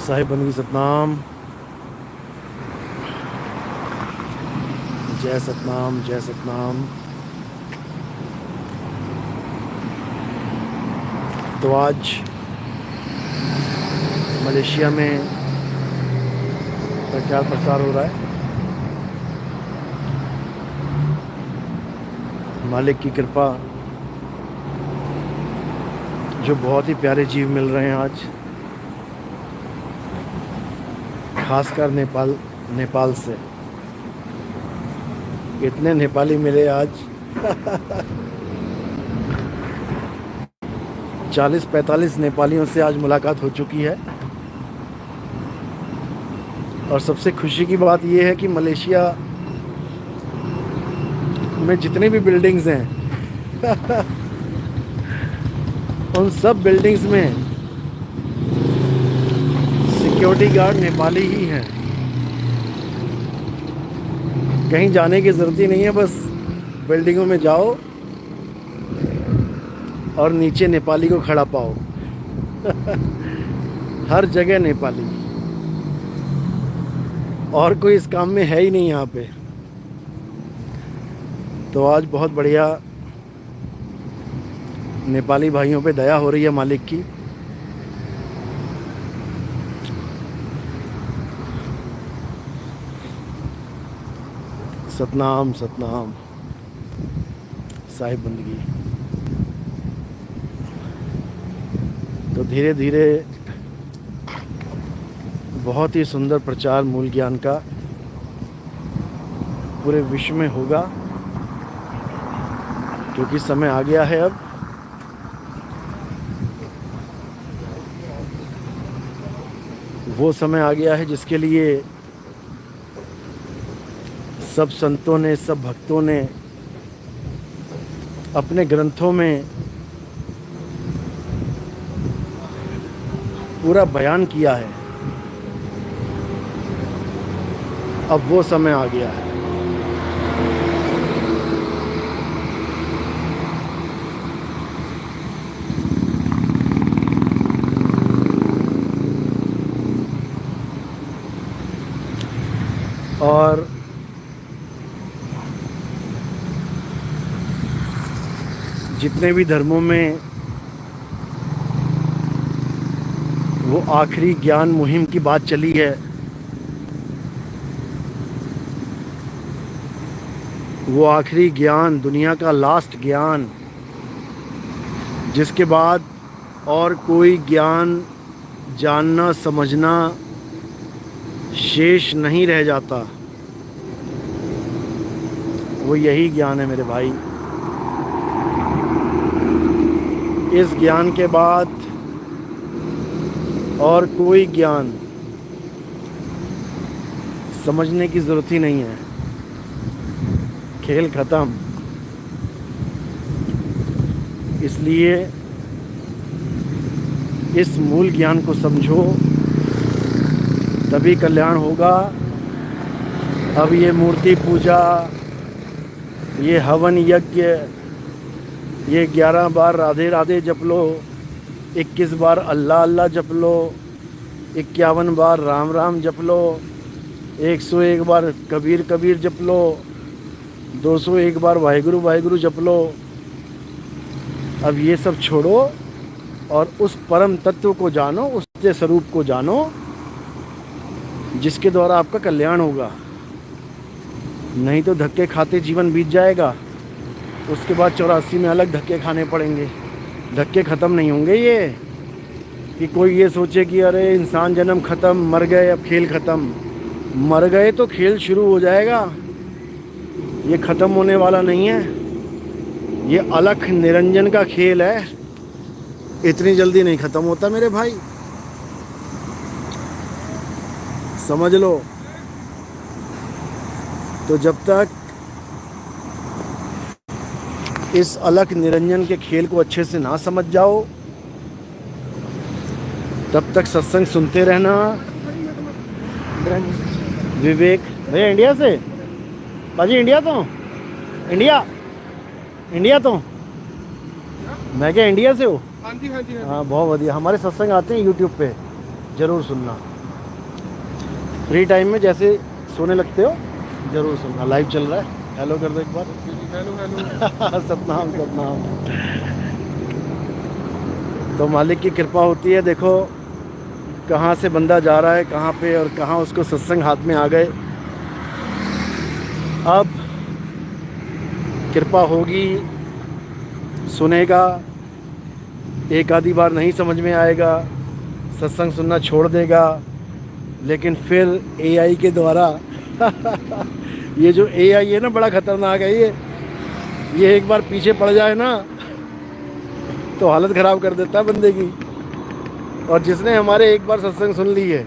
साहिब बंदगी सतनाम। जय सतनाम, जय सतनाम। तो आज मलेशिया में प्रचार प्रसार हो रहा है। मालिक की कृपा, जो बहुत ही प्यारे जीव मिल रहे हैं आज, खासकर नेपाल से। इतने नेपाली मिले आज 40-45 नेपालियों से आज मुलाकात हो चुकी है। और सबसे खुशी की बात यह है कि मलेशिया में जितनी भी बिल्डिंग्स हैं उन सब बिल्डिंग्स में सिक्योरिटी गार्ड नेपाली ही हैं। कहीं जाने की ज़रूरत ही नहीं है, बस बिल्डिंगों में जाओ और नीचे नेपाली को खड़ा पाओ हर जगह नेपाली, और कोई इस काम में है ही नहीं यहाँ पे। तो आज बहुत बढ़िया नेपाली भाइयों पे दया हो रही है मालिक की। सतनाम सतनाम साहिब बंदगी। तो धीरे धीरे बहुत ही सुंदर प्रचार मूल ज्ञान का पूरे विश्व में होगा, क्योंकि समय आ गया है। अब वो समय आ गया है जिसके लिए सब संतों ने, सब भक्तों ने अपने ग्रंथों में पूरा बयान किया है। अब वो समय आ गया है। और जितने भी धर्मों में वो आखिरी ज्ञान मुहिम की बात चली है, वो आखिरी ज्ञान, दुनिया का लास्ट ज्ञान, जिसके बाद और कोई ज्ञान जानना समझना शेष नहीं रह जाता, वो यही ज्ञान है मेरे भाई। इस ज्ञान के बाद और कोई ज्ञान समझने की ज़रूरत ही नहीं है। खेल ख़त्म। इसलिए इस मूल ज्ञान को समझो, तभी कल्याण होगा। अब ये मूर्ति पूजा, ये हवन यज्ञ, ये 11 बार राधे राधे जप लो, 21 बार अल्लाह अल्लाह जप लो, 51 बार राम राम जप लो, 101 बार कबीर कबीर जप लो, 201 बार वाहिगुरु वाहिगुरु जप लो। अब ये सब छोड़ो और उस परम तत्व को जानो, उसके स्वरूप को जानो, जिसके द्वारा आपका कल्याण होगा। नहीं तो धक्के खाते जीवन बीत जाएगा। उसके बाद 84 में अलग धक्के खाने पड़ेंगे। धक्के ख़त्म नहीं होंगे। ये कि कोई ये सोचे कि अरे इंसान जन्म ख़त्म, मर गए, अब खेल ख़त्म। मर गए तो खेल शुरू हो जाएगा। ये ख़त्म होने वाला नहीं है। ये अलख निरंजन का खेल है। इतनी जल्दी नहीं ख़त्म होता मेरे भाई, समझ लो। तो जब तक इस अलख निरंजन के खेल को अच्छे से ना समझ जाओ, तब तक सत्संग सुनते रहना। विवेक भैया इंडिया से, बाजी इंडिया तो, इंडिया तो मैं क्या इंडिया से हो? हाँ जी हाँ जी हाँ, बहुत बढ़िया। हमारे सत्संग आते हैं यूट्यूब पे, ज़रूर सुनना। फ्री टाइम में जैसे सोने लगते हो ज़रूर सुनना। लाइव चल रहा है, हेलो कर दो एक बार। Hello hello. सतनाम सतनाम। तो मालिक की कृपा होती है, देखो कहाँ से बंदा जा रहा है, कहाँ पे, और कहाँ उसको सत्संग हाथ में आ गए। अब कृपा होगी, सुनेगा, एक आधी बार नहीं समझ में आएगा, सत्संग सुनना छोड़ देगा, लेकिन फिर एआई के द्वारा ये जो एआई है ना, बड़ा खतरनाक है ये एक बार पीछे पड़ जाए ना तो हालत ख़राब कर देता है बंदे की। और जिसने हमारे एक बार सत्संग सुन ली है,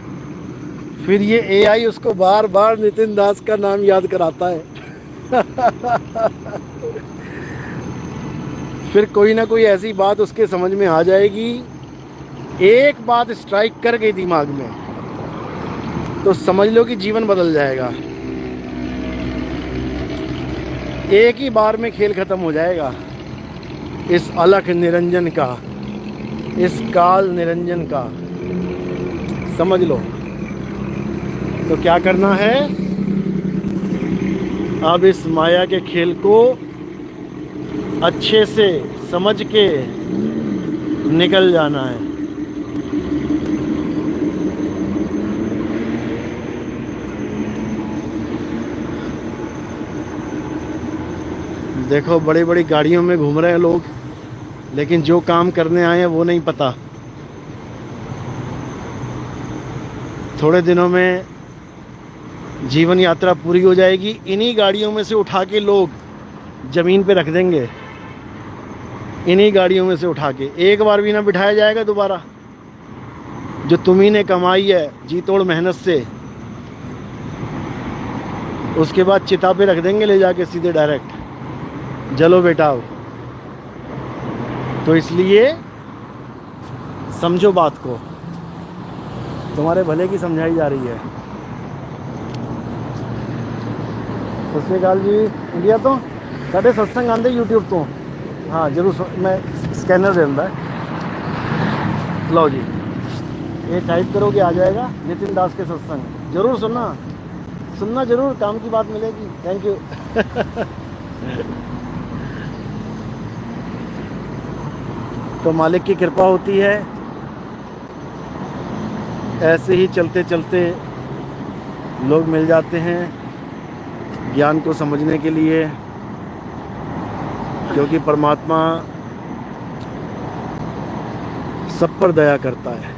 फिर ये एआई उसको बार बार नितिन दास का नाम याद कराता है। फिर कोई ना कोई ऐसी बात उसके समझ में आ जाएगी, एक बात स्ट्राइक कर गई दिमाग में तो समझ लो कि जीवन बदल जाएगा। एक ही बार में खेल खत्म हो जाएगा इस अलख निरंजन का, इस काल निरंजन का, समझ लो। तो क्या करना है, अब इस माया के खेल को अच्छे से समझ के निकल जाना है। देखो बड़ी बड़ी गाड़ियों में घूम रहे हैं लोग, लेकिन जो काम करने आए हैं वो नहीं पता। थोड़े दिनों में जीवन यात्रा पूरी हो जाएगी, इन्हीं गाड़ियों में से उठा के लोग ज़मीन पे रख देंगे, इन्हीं गाड़ियों में से उठा के। एक बार भी ना बिठाया जाएगा दोबारा। जो तुम्ही ने कमाई है जी तोड़ मेहनत से, उसके बाद चिता पे रख देंगे ले जाके सीधे डायरेक्ट, जलो बेटा आओ। तो इसलिए समझो बात को, तुम्हारे भले की समझाई जा रही है। सत श्री अकाल जी। इंडिया तो साढ़े सत्संग आते यूट्यूब तो, हाँ जरूर। मैं स्कैनर दे दिंदा, लो जी, ये टाइप करोगे आ जाएगा नितिन दास के सत्संग। जरूर सुनना जरूर, काम की बात मिलेगी। Thank you. तो मालिक की कृपा होती है, ऐसे ही चलते चलते लोग मिल जाते हैं ज्ञान को समझने के लिए, क्योंकि परमात्मा सब पर दया करता है।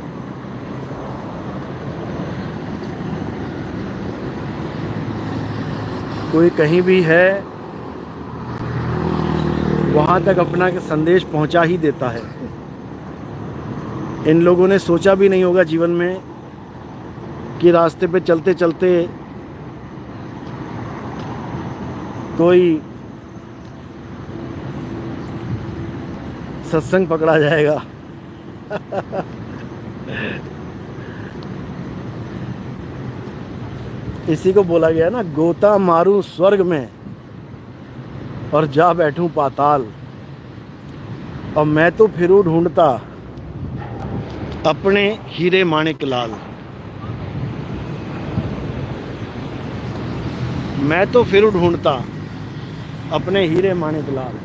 कोई कहीं भी है वहाँ तक अपना संदेश पहुँचा ही देता है। इन लोगों ने सोचा भी नहीं होगा जीवन में कि रास्ते पे चलते चलते कोई सत्संग पकड़ा जाएगा। इसी को बोला गया ना, गोता मारूं स्वर्ग में और जा बैठूं पाताल, और मैं तो फिरूं ढूंढता अपने हीरे माणिक लाल। मैं तो फिरूं ढूंढता अपने हीरे माणिक लाल।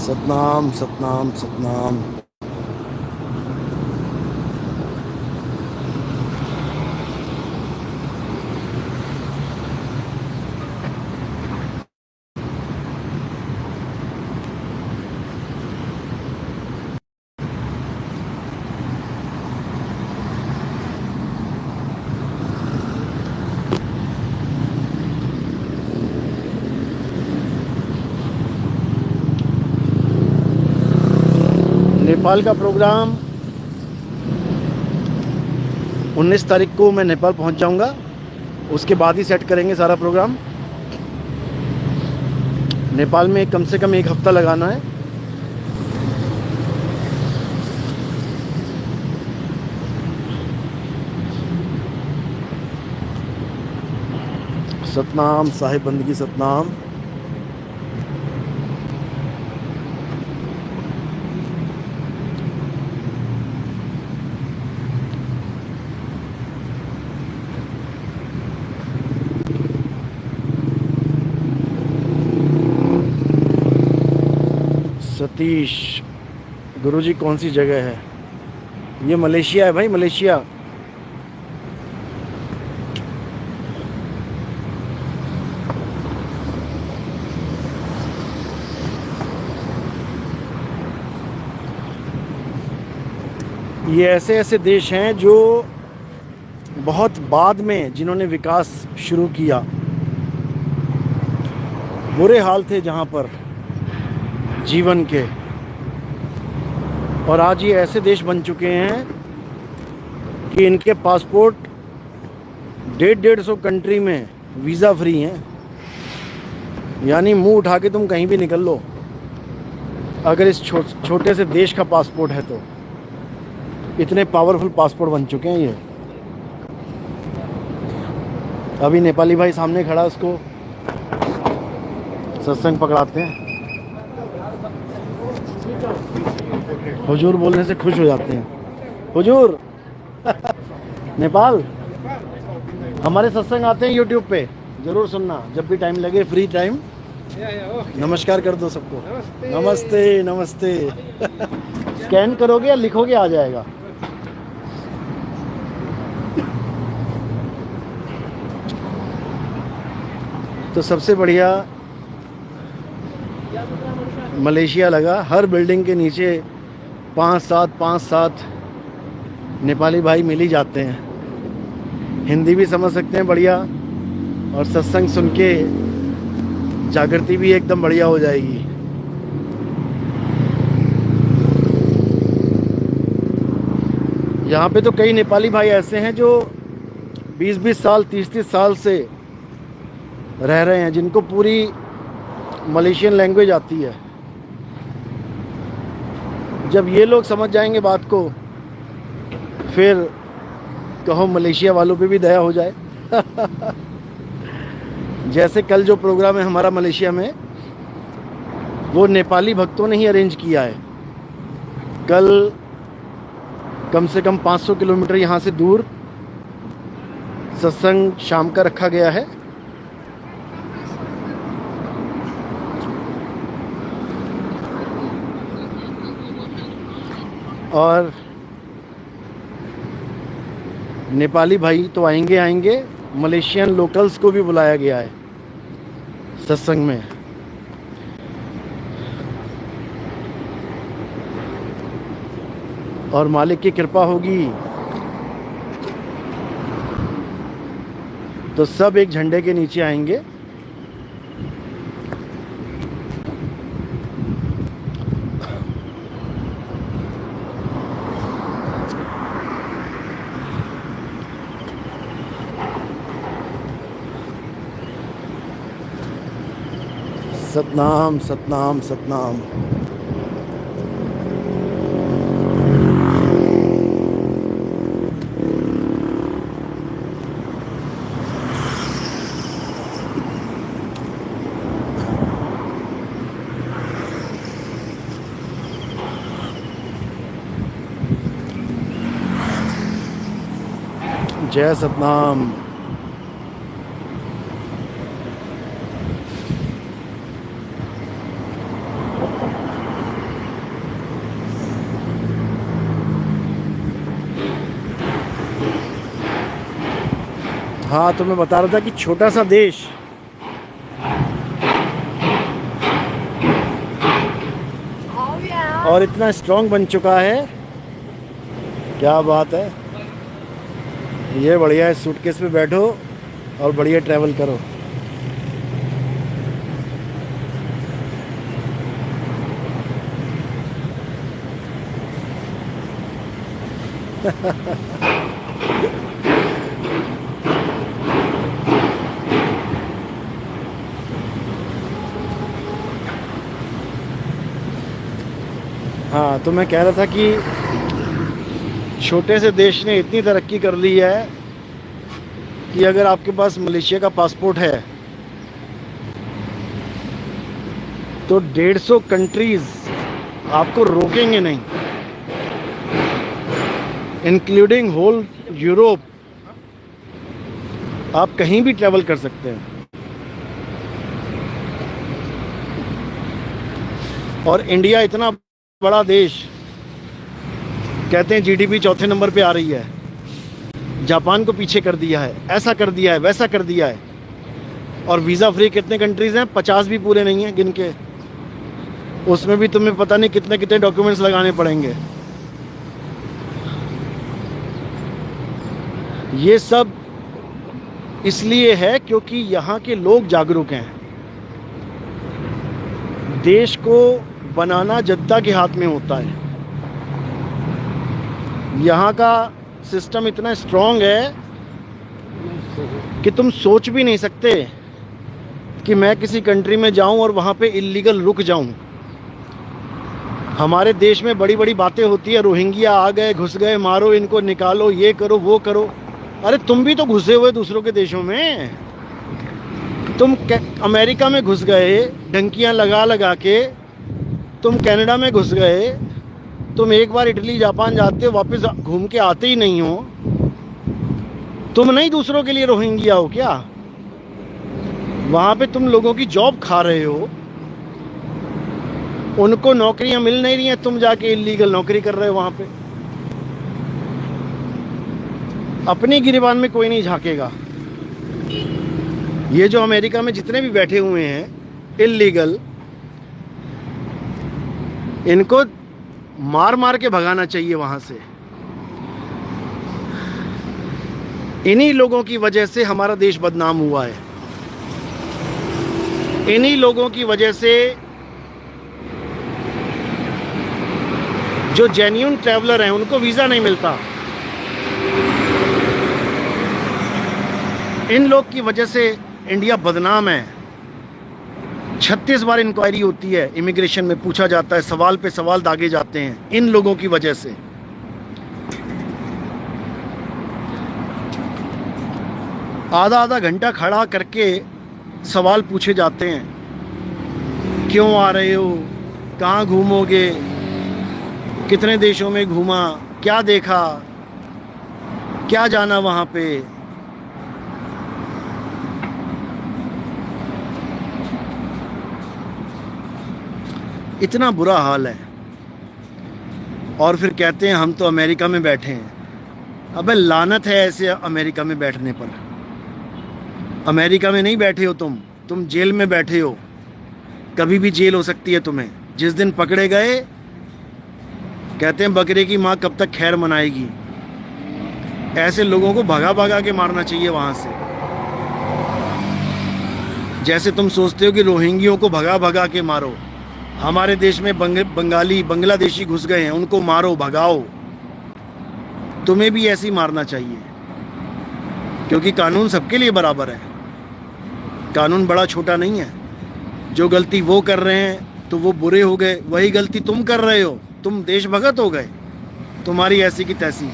सतनाम सतनाम सतनाम। नेपाल का प्रोग्राम 19 तारीख को मैं नेपाल पहुंच जाऊंगा, उसके बाद ही सेट करेंगे सारा प्रोग्राम। नेपाल में कम से कम 1 हफ्ता लगाना है। सतनाम साहिब बंदगी सतनाम। सतीश गुरुजी कौन सी जगह है? ये मलेशिया है भाई, मलेशिया। ये ऐसे ऐसे देश हैं जो बहुत बाद में जिन्होंने विकास शुरू किया, बुरे हाल थे जहाँ पर जीवन के, और आज ये ऐसे देश बन चुके हैं कि इनके पासपोर्ट 150 कंट्री में वीज़ा फ्री हैं। यानी मुंह उठा के तुम कहीं भी निकल लो अगर इस छोटे से देश का पासपोर्ट है तो। इतने पावरफुल पासपोर्ट बन चुके हैं ये। अभी नेपाली भाई सामने खड़ा, उसको सत्संग पकड़ाते हैं। हुजूर बोलने से खुश हो जाते हैं। हुजूर नेपाल हमारे सत्संग आते हैं यूट्यूब पे, ज़रूर सुनना जब भी टाइम लगे, फ्री टाइम। नमस्कार कर दो सबको। नमस्ते नमस्ते। स्कैन करोगे या लिखोगे आ जाएगा? तो सबसे बढ़िया मलेशिया लगा। हर बिल्डिंग के नीचे 5-7 नेपाली भाई मिल ही जाते हैं। हिंदी भी समझ सकते हैं बढ़िया, और सत्संग सुन के जागृति भी एकदम बढ़िया हो जाएगी। यहाँ पे तो कई नेपाली भाई ऐसे हैं जो 20-20 साल 30-30 साल से रह रहे हैं, जिनको पूरी मलेशियन लैंग्वेज आती है। जब ये लोग समझ जाएंगे बात को, फिर कहो मलेशिया वालों पे भी दया हो जाए। जैसे कल जो प्रोग्राम है हमारा मलेशिया में, वो नेपाली भक्तों ने ही अरेंज किया है। कल कम से कम 500 किलोमीटर यहाँ से दूर सत्संग शाम का रखा गया है। और नेपाली भाई तो आएंगे, मलेशियन लोकल्स को भी बुलाया गया है सत्संग में। और मालिक की कृपा होगी तो सब एक झंडे के नीचे आएंगे। सतनाम सतनाम सतनाम। जय सतनाम। हाँ, तो मैं बता रहा था कि छोटा सा देश और इतना स्ट्रांग बन चुका है। क्या बात है। ये बढ़िया है, सूटकेस पे बैठो और बढ़िया ट्रैवल करो। हाँ, तो मैं कह रहा था कि छोटे से देश ने इतनी तरक्की कर ली है कि अगर आपके पास मलेशिया का पासपोर्ट है तो 150 कंट्रीज आपको रोकेंगे नहीं, इंक्लूडिंग होल यूरोप। आप कहीं भी ट्रैवल कर सकते हैं। और इंडिया इतना बड़ा देश, कहते हैं जीडीपी चौथे नंबर पे आ रही है, जापान को पीछे कर दिया है, ऐसा कर दिया है, वैसा कर दिया है। और वीज़ा फ्री कितने कंट्रीज़ हैं? 50 भी पूरे नहीं हैं गिन के। उसमें भी तुम्हें पता नहीं कितने कितने डॉक्यूमेंट्स लगाने पड़ेंगे। ये सब इसलिए है क्योंकि यहाँ के लोग जागरूक हैं। देश को बनाना जनता के हाथ में होता है। यहाँ का सिस्टम इतना स्ट्रॉन्ग है कि तुम सोच भी नहीं सकते कि मैं किसी कंट्री में जाऊं और वहाँ पे इल्लीगल रुक जाऊं। हमारे देश में बड़ी बड़ी बातें होती है, रोहिंग्या आ गए, घुस गए, मारो इनको, निकालो, ये करो, वो करो। अरे तुम भी तो घुसे हुए दूसरों के देशों में। तुम अमेरिका में घुस गए डंकियां लगा लगा के, तुम कनाडा में घुस गए, तुम एक बार इटली जापान जाते हो वापस घूम के आते ही नहीं हो। तुम नहीं दूसरों के लिए रोहिंग्या हो क्या? वहाँ पे तुम लोगों की जॉब खा रहे हो, उनको नौकरियां मिल नहीं रही हैं, तुम जाके इल्लीगल नौकरी कर रहे हो वहाँ पे। अपनी गिरेबान में कोई नहीं झांकेगा। ये जो अमेरिका में जितने भी बैठे हुए हैं इल्लीगल, इनको मार मार के भगाना चाहिए वहाँ से। इन्हीं लोगों की वजह से हमारा देश बदनाम हुआ है। इन्हीं लोगों की वजह से जो जेन्युइन ट्रैवलर हैं उनको वीज़ा नहीं मिलता। इन लोग की वजह से इंडिया बदनाम है। 36 बार इंक्वायरी होती है, इमिग्रेशन में पूछा जाता है, सवाल पे सवाल दागे जाते हैं इन लोगों की वजह से। आधा आधा घंटा खड़ा करके सवाल पूछे जाते हैं, क्यों आ रहे हो, कहाँ घूमोगे, कितने देशों में घूमा, क्या देखा, क्या जाना वहाँ पे। इतना बुरा हाल है। और फिर कहते हैं हम तो अमेरिका में बैठे हैं। अबे लानत है ऐसे अमेरिका में बैठने पर। अमेरिका में नहीं बैठे हो तुम जेल में बैठे हो। कभी भी जेल हो सकती है तुम्हें। जिस दिन पकड़े गए, कहते हैं बकरे की माँ कब तक खैर मनाएगी। ऐसे लोगों को भगा भगा के मारना चाहिए वहाँ से। जैसे तुम सोचते हो कि रोहिंग्यों को भगा भगा के मारो। हमारे देश में बंगाली बांग्लादेशी घुस गए हैं, उनको मारो, भगाओ। तुम्हें भी ऐसे ही मारना चाहिए, क्योंकि कानून सबके लिए बराबर है। कानून बड़ा छोटा नहीं है। जो गलती वो कर रहे हैं तो वो बुरे हो गए, वही गलती तुम कर रहे हो, तुम देशभगत हो गए, तुम्हारी ऐसी की तैसी।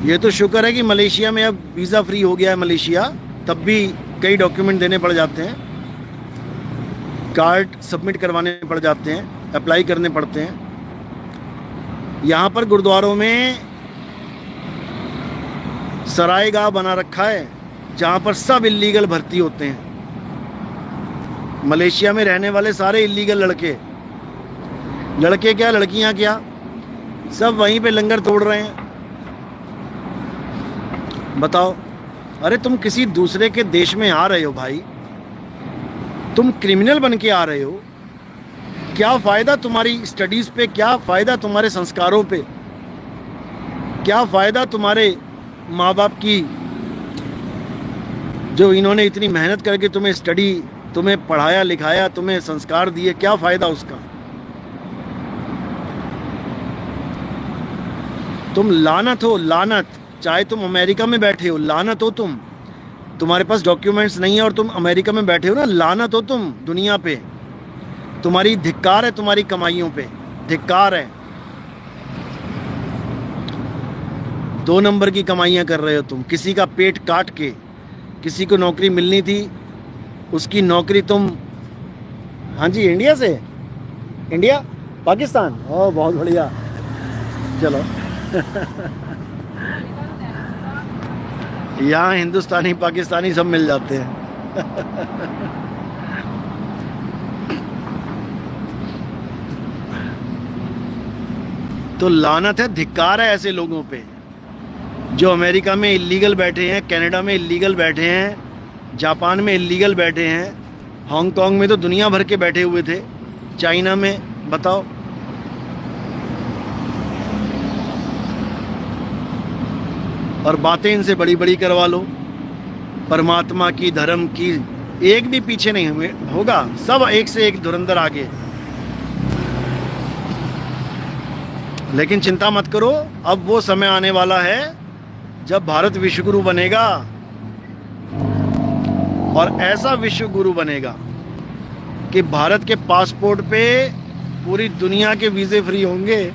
ये तो शुक्र है कि मलेशिया में अब वीज़ा फ्री हो गया है मलेशिया, तब भी कई डॉक्यूमेंट देने पड़ जाते हैं, कार्ड सबमिट करवाने पड़ जाते हैं, अप्लाई करने पड़ते हैं। यहाँ पर गुरुद्वारों में सरायगाह बना रखा है जहाँ पर सब इल्लीगल भर्ती होते हैं। मलेशिया में रहने वाले सारे इल्लीगल लड़के क्या लड़कियाँ क्या, सब वहीं पे लंगर तोड़ रहे हैं। बताओ, अरे तुम किसी दूसरे के देश में आ रहे हो भाई, तुम क्रिमिनल बन के आ रहे हो। क्या फ़ायदा तुम्हारी स्टडीज़ पे, क्या फ़ायदा तुम्हारे संस्कारों पे, क्या फ़ायदा तुम्हारे माँ बाप की, जो इन्होंने इतनी मेहनत करके तुम्हें पढ़ाया लिखाया, तुम्हें संस्कार दिए, क्या फ़ायदा उसका। तुम लानत हो, लानत। चाहे तुम अमेरिका में बैठे हो, लानत हो तुम। तुम्हारे पास डॉक्यूमेंट्स नहीं है और तुम अमेरिका में बैठे हो ना, लानत हो तुम दुनिया पे। तुम्हारी धिक्कार है, तुम्हारी कमाइयों पे धिक्कार है। 2 नंबर की कमाइयाँ कर रहे हो तुम। किसी का पेट काट के, किसी को नौकरी मिलनी थी, उसकी नौकरी तुम, हाँ जी, इंडिया से, इंडिया, पाकिस्तान, ओह बहुत बढ़िया, चलो। यहाँ हिंदुस्तानी पाकिस्तानी सब मिल जाते हैं। तो लानत है, धिक्कार है ऐसे लोगों पे जो अमेरिका में इल्लीगल बैठे हैं, कनाडा में इल्लीगल बैठे हैं, जापान में इल्लीगल बैठे हैं, हांगकांग में तो दुनिया भर के बैठे हुए थे, चाइना में, बताओ। और बातें इनसे बड़ी बड़ी करवा लो, परमात्मा की, धर्म की, एक भी पीछे नहीं हुए होगा, सब एक से एक धुरंधर आगे। लेकिन चिंता मत करो, अब वो समय आने वाला है जब भारत विश्वगुरु बनेगा, और ऐसा विश्वगुरु बनेगा कि भारत के पासपोर्ट पे पूरी दुनिया के वीजे फ्री होंगे।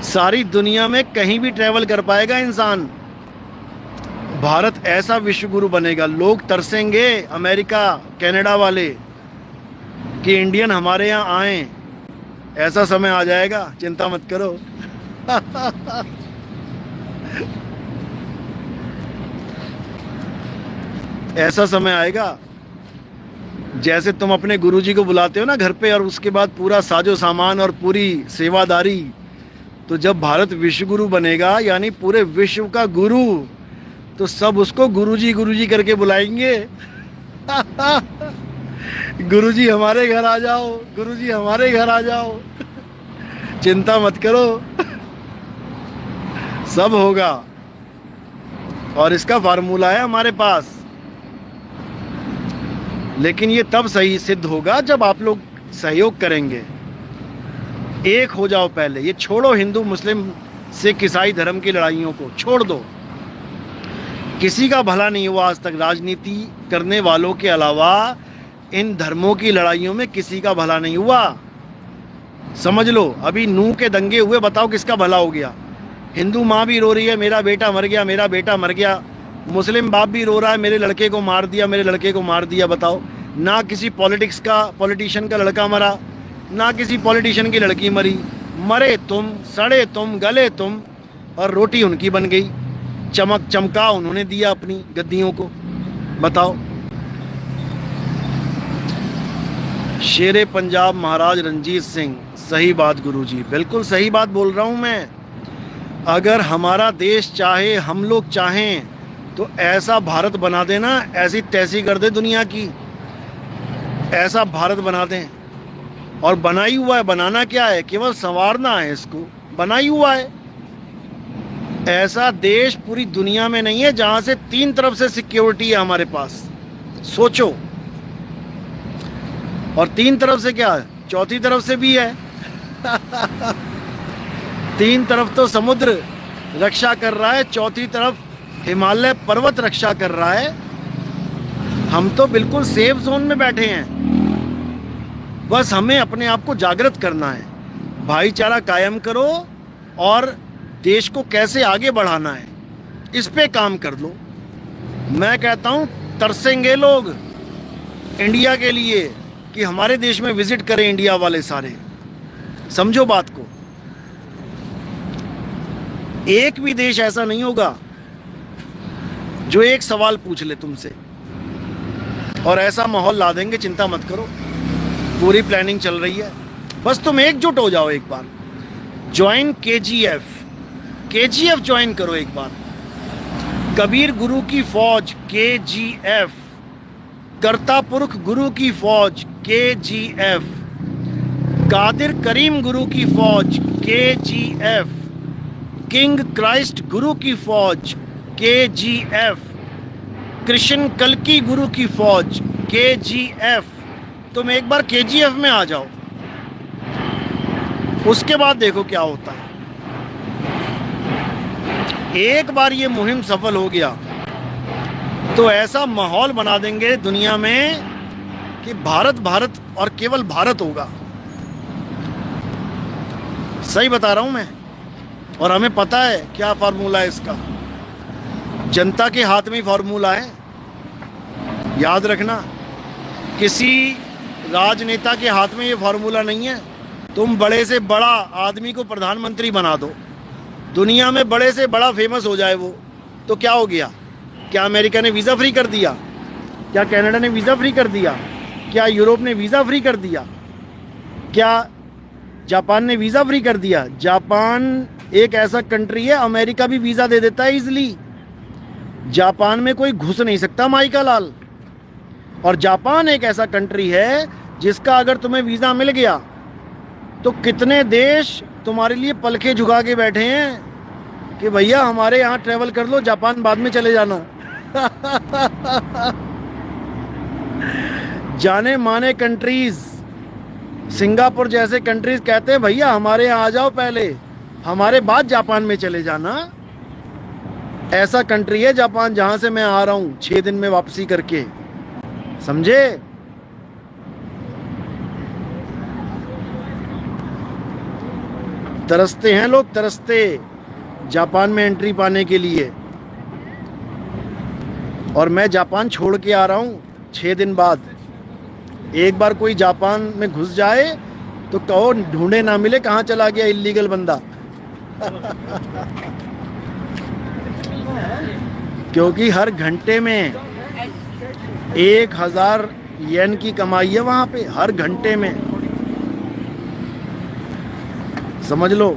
सारी दुनिया में कहीं भी ट्रैवल कर पाएगा इंसान। भारत ऐसा विश्वगुरु बनेगा, लोग तरसेंगे अमेरिका, कनाडा वाले कि इंडियन हमारे यहाँ आए। ऐसा समय आ जाएगा, चिंता मत करो। ऐसा समय आएगा, जैसे तुम अपने गुरुजी को बुलाते हो ना घर पे, और उसके बाद पूरा साजो सामान और पूरी सेवादारी, तो जब भारत विश्वगुरु बनेगा, यानी पूरे विश्व का गुरु, तो सब उसको गुरुजी गुरुजी करके बुलाएंगे। गुरुजी हमारे घर आ जाओ, गुरुजी हमारे घर आ जाओ। चिंता मत करो, सब होगा, और इसका फार्मूला है हमारे पास। लेकिन ये तब सही सिद्ध होगा जब आप लोग सहयोग करेंगे, एक हो जाओ पहले। ये छोड़ो हिंदू मुस्लिम सिख ईसाई धर्म की लड़ाइयों को, छोड़ दो। किसी का भला नहीं हुआ आज तक, राजनीति करने वालों के अलावा इन धर्मों की लड़ाइयों में किसी का भला नहीं हुआ, समझ लो। अभी नूह के दंगे हुए, बताओ किसका भला हो गया? हिंदू माँ भी रो रही है, मेरा बेटा मर गया, मेरा बेटा मर गया। मुस्लिम बाप भी रो रहा है, मेरे लड़के को मार दिया, मेरे लड़के को मार दिया। बताओ, ना किसी पॉलिटिशियन का लड़का मरा, ना किसी पॉलिटिशियन की लड़की मरी। मरे तुम, सड़े तुम, गले तुम, और रोटी उनकी बन गई। चमका उन्होंने दिया अपनी गद्दियों को। बताओ। शेरे पंजाब महाराज रंजीत सिंह, सही बात गुरुजी, बिल्कुल सही बात बोल रहा हूँ मैं। अगर हमारा देश चाहे, हम लोग चाहें, तो ऐसा भारत बना देना, ऐसी तैसी कर दे दुनिया की, ऐसा भारत बना दें। और बनाई हुआ है, बनाना क्या है, केवल संवारना है इसको, बनाई हुआ है। ऐसा देश पूरी दुनिया में नहीं है जहां से 3 तरफ से सिक्योरिटी है हमारे पास, सोचो। और 3 तरफ से क्या है, 4थी तरफ से भी है। 3 तरफ तो समुद्र रक्षा कर रहा है, 4थी तरफ हिमालय पर्वत रक्षा कर रहा है। हम तो बिल्कुल सेफ जोन में बैठे हैं। बस हमें अपने आप को जागृत करना है, भाईचारा कायम करो, और देश को कैसे आगे बढ़ाना है इस पे काम कर लो। मैं कहता हूँ तरसेंगे लोग इंडिया के लिए कि हमारे देश में विजिट करें इंडिया वाले सारे। समझो बात को, एक भी देश ऐसा नहीं होगा जो एक सवाल पूछ ले तुमसे, और ऐसा माहौल ला देंगे, चिंता मत करो। पूरी प्लानिंग चल रही है, बस तुम एकजुट हो जाओ एक बार। ज्वाइन केजीएफ ज्वाइन करो एक बार। कबीर गुरु की फौज केजीएफ, करता पुरख गुरु की फौज केजीएफ, कादिर करीम गुरु की फौज केजीएफ, किंग क्राइस्ट गुरु की फौज केजीएफ, कृष्ण कल्की गुरु की फौज केजीएफ। तुम एक बार केजीएफ में आ जाओ, उसके बाद देखो क्या होता है। एक बार ये मुहिम सफल हो गया तो ऐसा माहौल बना देंगे दुनिया में कि भारत भारत और केवल भारत होगा। सही बता रहा हूँ मैं। और हमें पता है क्या फार्मूला है इसका। जनता के हाथ में ही फार्मूला है, याद रखना। किसी राजनेता के हाथ में ये फार्मूला नहीं है। तुम बड़े से बड़ा आदमी को प्रधानमंत्री बना दो, दुनिया में बड़े से बड़ा फेमस हो जाए वो, तो क्या हो गया? क्या अमेरिका ने वीज़ा फ्री कर दिया? क्या कनाडा ने वीज़ा फ्री कर दिया? क्या यूरोप ने वीज़ा फ्री कर दिया? क्या जापान ने वीज़ा फ्री कर दिया? जापान एक ऐसा कंट्री है, अमेरिका भी वीज़ा दे देता है इजली। जापान में कोई घुस नहीं सकता माइका लाल। और जापान एक ऐसा कंट्री है जिसका अगर तुम्हें वीज़ा मिल गया तो कितने देश तुम्हारे लिए पलखे झुका के बैठे हैं कि भैया हमारे यहाँ ट्रैवल कर लो, जापान बाद में चले जाना। जाने माने कंट्रीज, सिंगापुर जैसे कंट्रीज कहते हैं भैया हमारे यहाँ आ जाओ पहले, हमारे बाद जापान में चले जाना। ऐसा कंट्री है जापान, जहां से मैं आ रहा हूं 6 दिन में वापसी करके, समझे? तरसते हैं लोग, तरसते जापान में एंट्री पाने के लिए। और मैं जापान छोड़ के आ रहा हूं 6 दिन बाद। एक बार कोई जापान में घुस जाए तो कहो ढूंढे ना मिले कहाँ चला गया इल्लीगल बंदा। क्योंकि हर घंटे में 1000 येन की कमाई है वहां पे, हर घंटे में, समझ लो।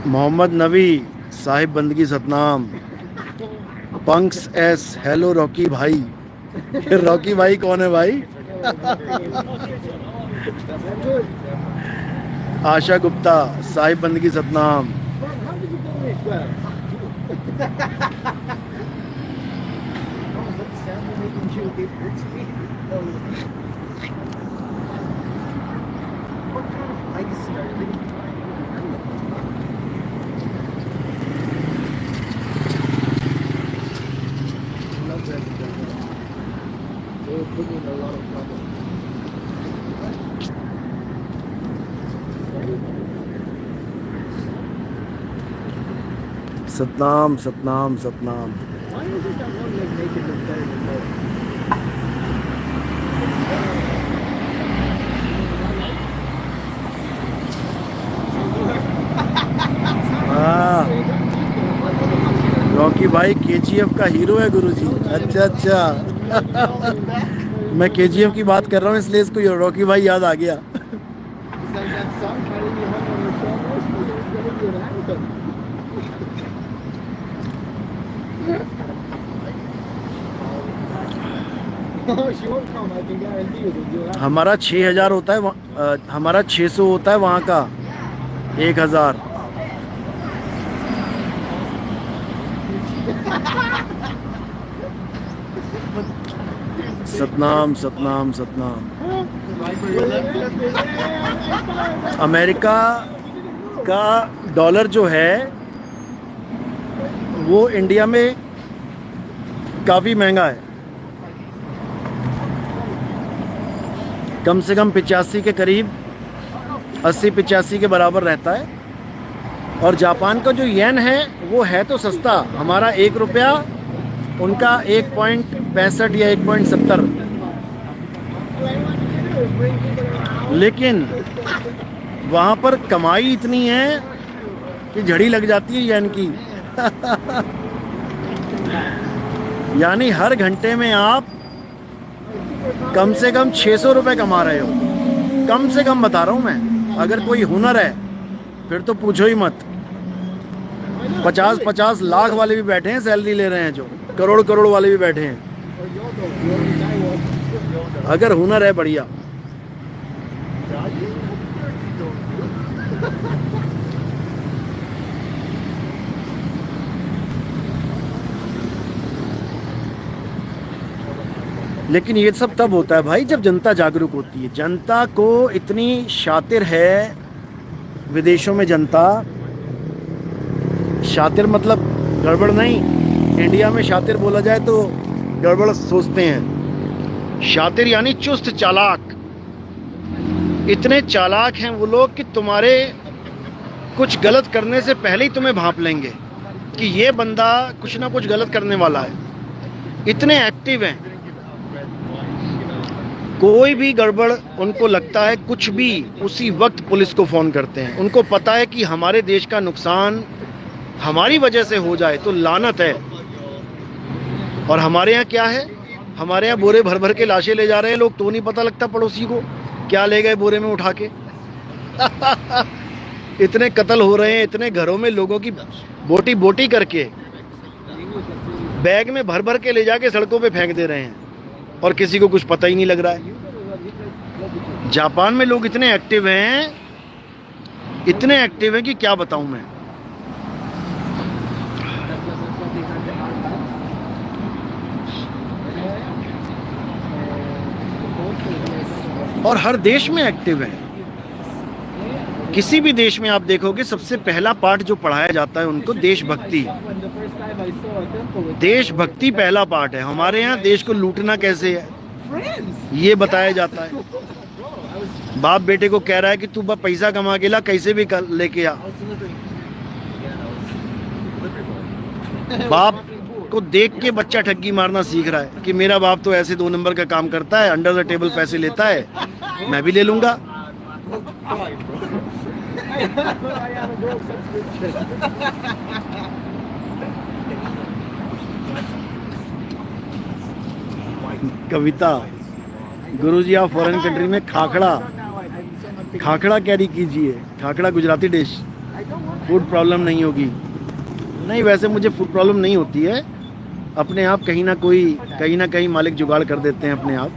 मोहम्मद नबी साहिब बंदगी Satnam. Punk's S, hello Rocky भाई। रॉकी भाई कौन है भाई? आशा गुप्ता साहिब बंदगी सतनाम। सतनाम सतनाम सतनाम। रॉकी भाई केजीएफ का हीरो है गुरुजी। अच्छा अच्छा। मैं केजीएफ की बात कर रहा हूँ इसलिए इसको रॉकी भाई याद आ गया। हमारा 6000 होता है, हमारा 600 होता है, वहाँ का 1000। सतनाम सतनाम सतनाम। अमेरिका का डॉलर जो है वो इंडिया में काफ़ी महंगा है, कम से कम 85 के करीब, 80-85 के बराबर रहता है। और जापान का जो येन है वो है तो सस्ता, हमारा 1 रुपया, उनका 1.65 या 1.70। लेकिन वहाँ पर कमाई इतनी है कि झड़ी लग जाती है येन की। यानी हर घंटे में आप कम से कम 600 रुपये कमा रहे हो, कम से कम बता रहा हूँ मैं। अगर कोई हुनर है फिर तो पूछो ही मत। 50-50 लाख वाले भी बैठे हैं, सैलरी ले रहे हैं, जो करोड़ वाले भी बैठे हैं। अगर हुनर है बढ़िया। लेकिन ये सब तब होता है भाई जब जनता जागरूक होती है। जनता को इतनी शातिर है विदेशों में जनता, शातिर मतलब गड़बड़ नहीं, इंडिया में शातिर बोला जाए तो गड़बड़ सोचते हैं। शातिर यानी चुस्त चालाक। इतने चालाक हैं वो लोग कि तुम्हारे कुछ गलत करने से पहले ही तुम्हें भांप लेंगे कि ये बंदा कुछ ना कुछ गलत करने वाला है। इतने एक्टिव हैं, कोई भी गड़बड़ उनको लगता है कुछ भी उसी वक्त पुलिस को फ़ोन करते हैं। उनको पता है कि हमारे देश का नुकसान हमारी वजह से हो जाए तो लानत है। और हमारे यहाँ क्या है, हमारे यहाँ बोरे भर भर के लाशें ले जा रहे हैं लोग, तो नहीं पता लगता पड़ोसी को क्या ले गए बोरे में उठा के। इतने कत्ल हो रहे हैं, इतने घरों में लोगों की बोटी बोटी करके बैग में भर भर के ले जाके सड़कों पे फेंक दे रहे हैं और किसी को कुछ पता ही नहीं लग रहा है। जापान में लोग इतने एक्टिव हैं, इतने एक्टिव हैं कि क्या बताऊं मैं। और हर देश में एक्टिव है। किसी भी देश में आप देखोगे सबसे पहला पाठ जो पढ़ाया जाता है उनको देशभक्ति, देशभक्ति पहला पाठ है। हमारे यहाँ देश को लूटना कैसे है ये बताया जाता है। बाप बेटे को कह रहा है कि तू पैसा कमा के ला, कैसे भी लेके आ। बाप को देख के बच्चा ठग्गी मारना सीख रहा है कि मेरा बाप तो ऐसे 2 नंबर का काम करता है, अंडर द टेबल पैसे लेता है, मैं भी ले लूंगा। कविता, गुरुजी आप फॉरेन कंट्री में खाखड़ा कैरी कीजिए। खाखड़ा गुजराती डिश, फूड प्रॉब्लम नहीं होगी। नहीं, वैसे मुझे फूड प्रॉब्लम नहीं होती है, अपने आप कहीं ना कहीं मालिक जुगाड़ कर देते हैं अपने आप।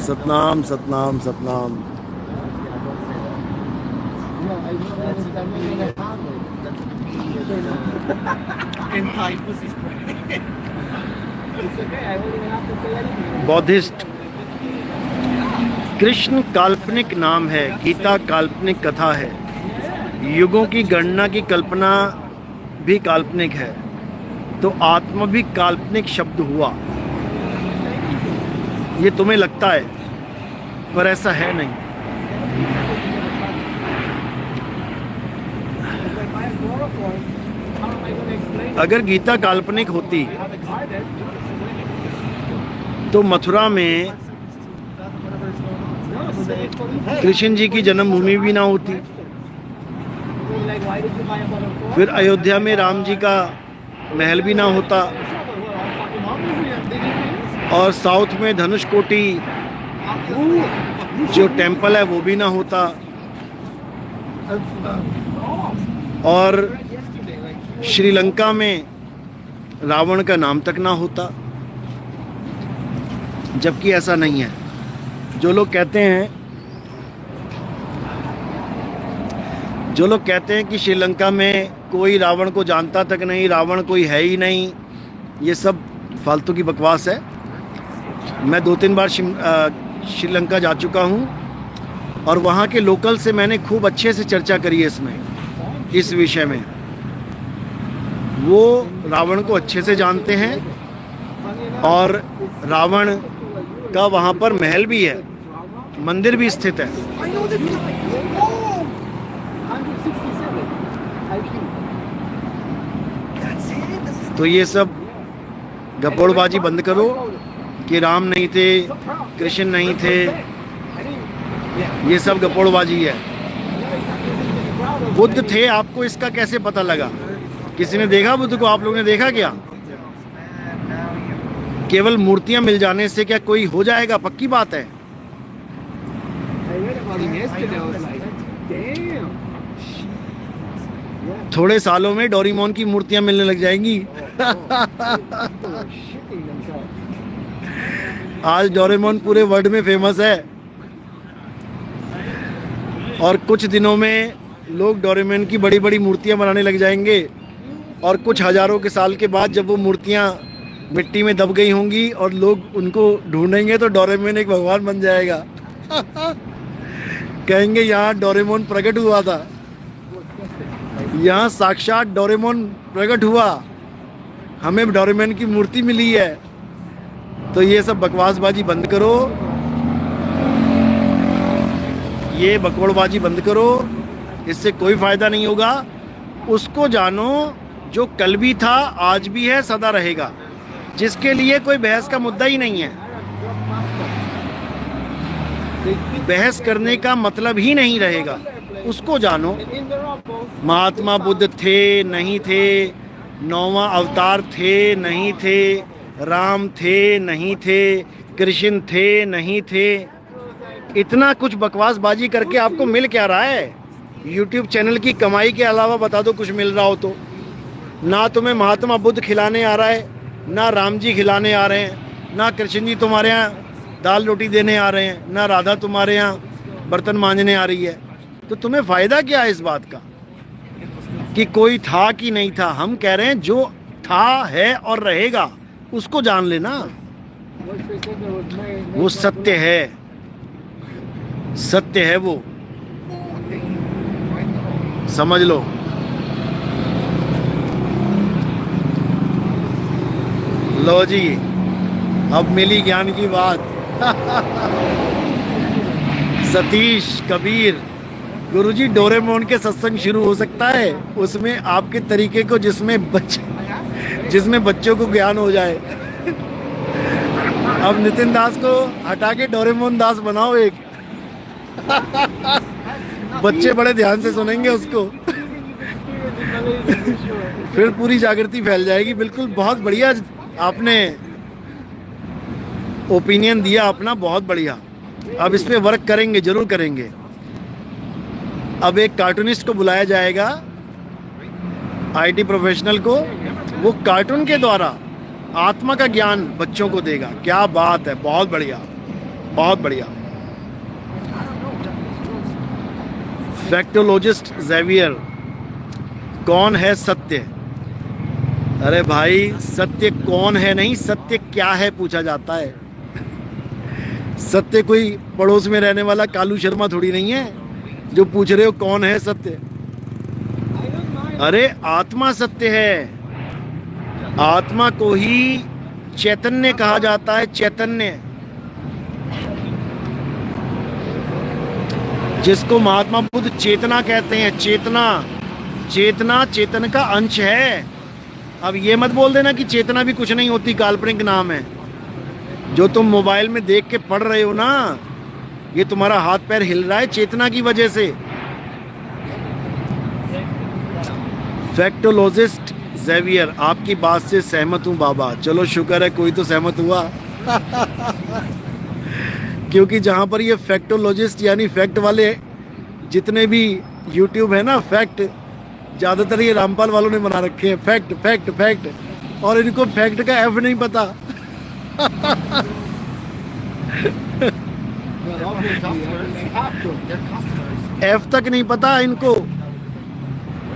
सतनाम सतनाम सतनाम। बौद्धिस्ट। कृष्ण काल्पनिक नाम है, गीता काल्पनिक कथा है, युगों की गणना की कल्पना भी काल्पनिक है, तो आत्मा भी काल्पनिक शब्द हुआ। ये तुम्हें लगता है पर ऐसा है नहीं। अगर गीता काल्पनिक होती तो मथुरा में कृष्ण जी की जन्मभूमि भी ना होती, फिर अयोध्या में राम जी का महल भी ना होता, और साउथ में धनुष कोटी जो टेम्पल है वो भी ना होता, और श्रीलंका में रावण का नाम तक ना होता। जबकि ऐसा नहीं है। जो लोग कहते हैं कि श्रीलंका में कोई रावण को जानता तक नहीं, रावण कोई है ही नहीं, ये सब फालतू की बकवास है। मैं 2-3 बार श्रीलंका जा चुका हूँ और वहाँ के लोकल से मैंने खूब अच्छे से चर्चा करी है इस विषय में। वो रावण को अच्छे से जानते हैं और रावण का वहाँ पर महल भी है, मंदिर भी स्थित है। तो ये सब गपोड़बाजी बंद करो कि राम नहीं थे, कृष्ण नहीं थे, ये सब गपोड़बाजी है। बुद्ध थे, आपको इसका कैसे पता लगा? किसी ने देखा बुद्ध को? आप लोगों ने देखा क्या? केवल मूर्तियां मिल जाने से क्या कोई हो जाएगा? पक्की बात है। थोड़े सालों में डोरेमोन की मूर्तियां मिलने लग जाएंगी। आज डोरेमोन पूरे वर्ल्ड में फेमस है, और कुछ दिनों में लोग डोरेमोन की बड़ी बड़ी मूर्तियां बनाने लग जाएंगे, और कुछ हजारों के साल के बाद जब वो मूर्तियां मिट्टी में दब गई होंगी और लोग उनको ढूंढेंगे तो डोरेमोन एक भगवान बन जाएगा। कहेंगे यहाँ डोरेमोन प्रकट हुआ था, यहाँ साक्षात डोरेमोन प्रकट हुआ, हमें डोरेमोन की मूर्ति मिली है। तो ये सब बकवासबाजी बंद करो, ये बकवासबाजी बंद करो, इससे कोई फायदा नहीं होगा। उसको जानो जो कल भी था, आज भी है, सदा रहेगा, जिसके लिए कोई बहस का मुद्दा ही नहीं है। बहस करने का मतलब ही नहीं रहेगा, उसको जानो। महात्मा बुद्ध थे नहीं थे, नौवां अवतार थे नहीं थे, राम थे नहीं थे, कृष्ण थे नहीं थे। इतना कुछ बकवासबाजी करके आपको मिल क्या रहा है? यूट्यूब चैनल की कमाई के अलावा बता दो कुछ मिल रहा हो तो। ना तुम्हें महात्मा बुद्ध खिलाने आ रहा है, ना राम जी खिलाने आ रहे हैं, ना कृष्ण जी तुम्हारे यहाँ दाल रोटी देने आ रहे हैं, ना राधा तुम्हारे यहाँ बर्तन मांजने आ रही है। तो तुम्हें फ़ायदा क्या है इस बात का कि कोई था कि नहीं था? हम कह रहे हैं जो था, है और रहेगा, उसको जान लेना। वो सत्य है, सत्य है, वो समझ लो। लो जी, अब मिली ज्ञान की बात। सतीश कबीर, गुरुजी डोरेमोन के सत्संग शुरू हो सकता है, उसमें आपके तरीके को, जिसमें बच्चों को ज्ञान हो जाए। अब नितिन दास को हटा के डोरेमोन दास बनाओ एक। बच्चे बड़े ध्यान से सुनेंगे उसको। फिर पूरी जागृति फैल जाएगी। बिल्कुल, बहुत बढ़िया आपने ओपिनियन दिया अपना, बहुत बढ़िया। अब इस पे वर्क करेंगे, जरूर करेंगे। अब एक कार्टूनिस्ट को बुलाया जाएगा, आईटी प्रोफेशनल को, वो कार्टून के द्वारा आत्मा का ज्ञान बच्चों को देगा। क्या बात है, बहुत बढ़िया, बहुत बढ़िया। फैक्टोलॉजिस्ट जेवियर, कौन है सत्य? अरे भाई, सत्य कौन है नहीं, सत्य क्या है पूछा जाता है। सत्य कोई पड़ोस में रहने वाला कालू शर्मा थोड़ी नहीं है जो पूछ रहे हो कौन है सत्य। अरे आत्मा सत्य है। आत्मा को ही चैतन्य कहा जाता है, चैतन्य, जिसको महात्मा बुद्ध चेतना कहते हैं। चेतना, चेतना चेतन का अंश है। अब ये मत बोल देना कि चेतना भी कुछ नहीं होती, काल्पनिक नाम है। जो तुम मोबाइल में देख के पढ़ रहे हो ना, ये तुम्हारा हाथ पैर हिल रहा है चेतना की वजह से। फैक्टोलॉजिस्ट जेवियर, आपकी बात से सहमत हूँ बाबा। चलो शुक्र है कोई तो सहमत हुआ। क्योंकि जहाँ पर ये फैक्टोलॉजिस्ट यानी फैक्ट वाले जितने भी यूट्यूब है ना, फैक्ट ज़्यादातर ये रामपाल वालों ने बना रखे हैं। फैक्ट फैक्ट फैक्ट, और इनको फैक्ट का एफ नहीं पता। एफ तक नहीं पता इनको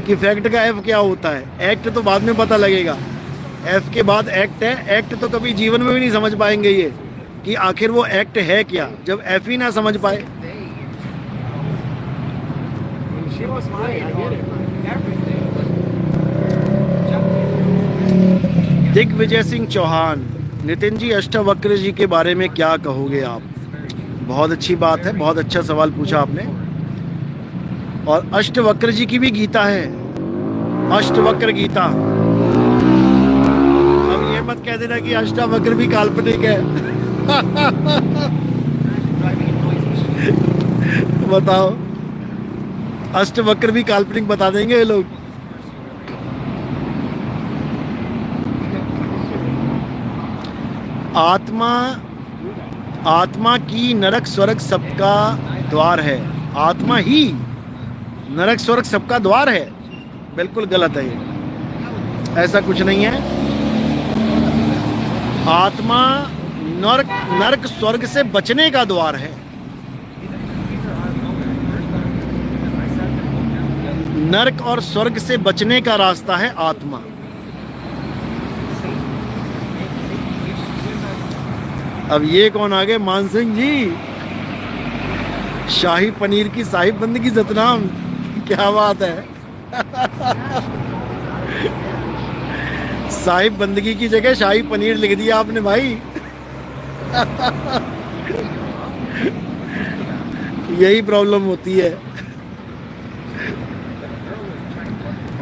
कि फैक्ट का एफ क्या होता है। एक्ट तो बाद में पता लगेगा, एफ के बाद एक्ट है। एक्ट तो कभी जीवन में भी नहीं समझ पाएंगे ये कि आखिर वो एक्ट है क्या, जब एफ ही ना समझ पाए। दिग्विजय सिंह चौहान, नितिन जी अष्टवक्र जी के बारे में क्या कहोगे आप? बहुत अच्छी बात है, बहुत अच्छा सवाल पूछा आपने। और अष्टवक्र जी की भी गीता है, अष्टवक्र गीता। अब ये मत कह देना कि अष्टवक्र भी काल्पनिक है। बताओ, अष्टवक्र भी काल्पनिक बता देंगे ये लोग। आत्मा, आत्मा की नरक स्वर्ग सबका द्वार है। आत्मा ही नरक स्वर्ग सबका द्वार है। बिल्कुल गलत है ये, ऐसा कुछ नहीं है। आत्मा नरक नरक स्वर्ग से बचने का द्वार है। नरक और स्वर्ग से बचने का रास्ता है आत्मा। अब ये कौन आ गए? मान सिंह जी, शाही पनीर की साहिब बंदगी सतनाम, क्या बात है। साहिब बंदगी की जगह शाही पनीर लिख दिया आपने भाई। यही प्रॉब्लम होती है,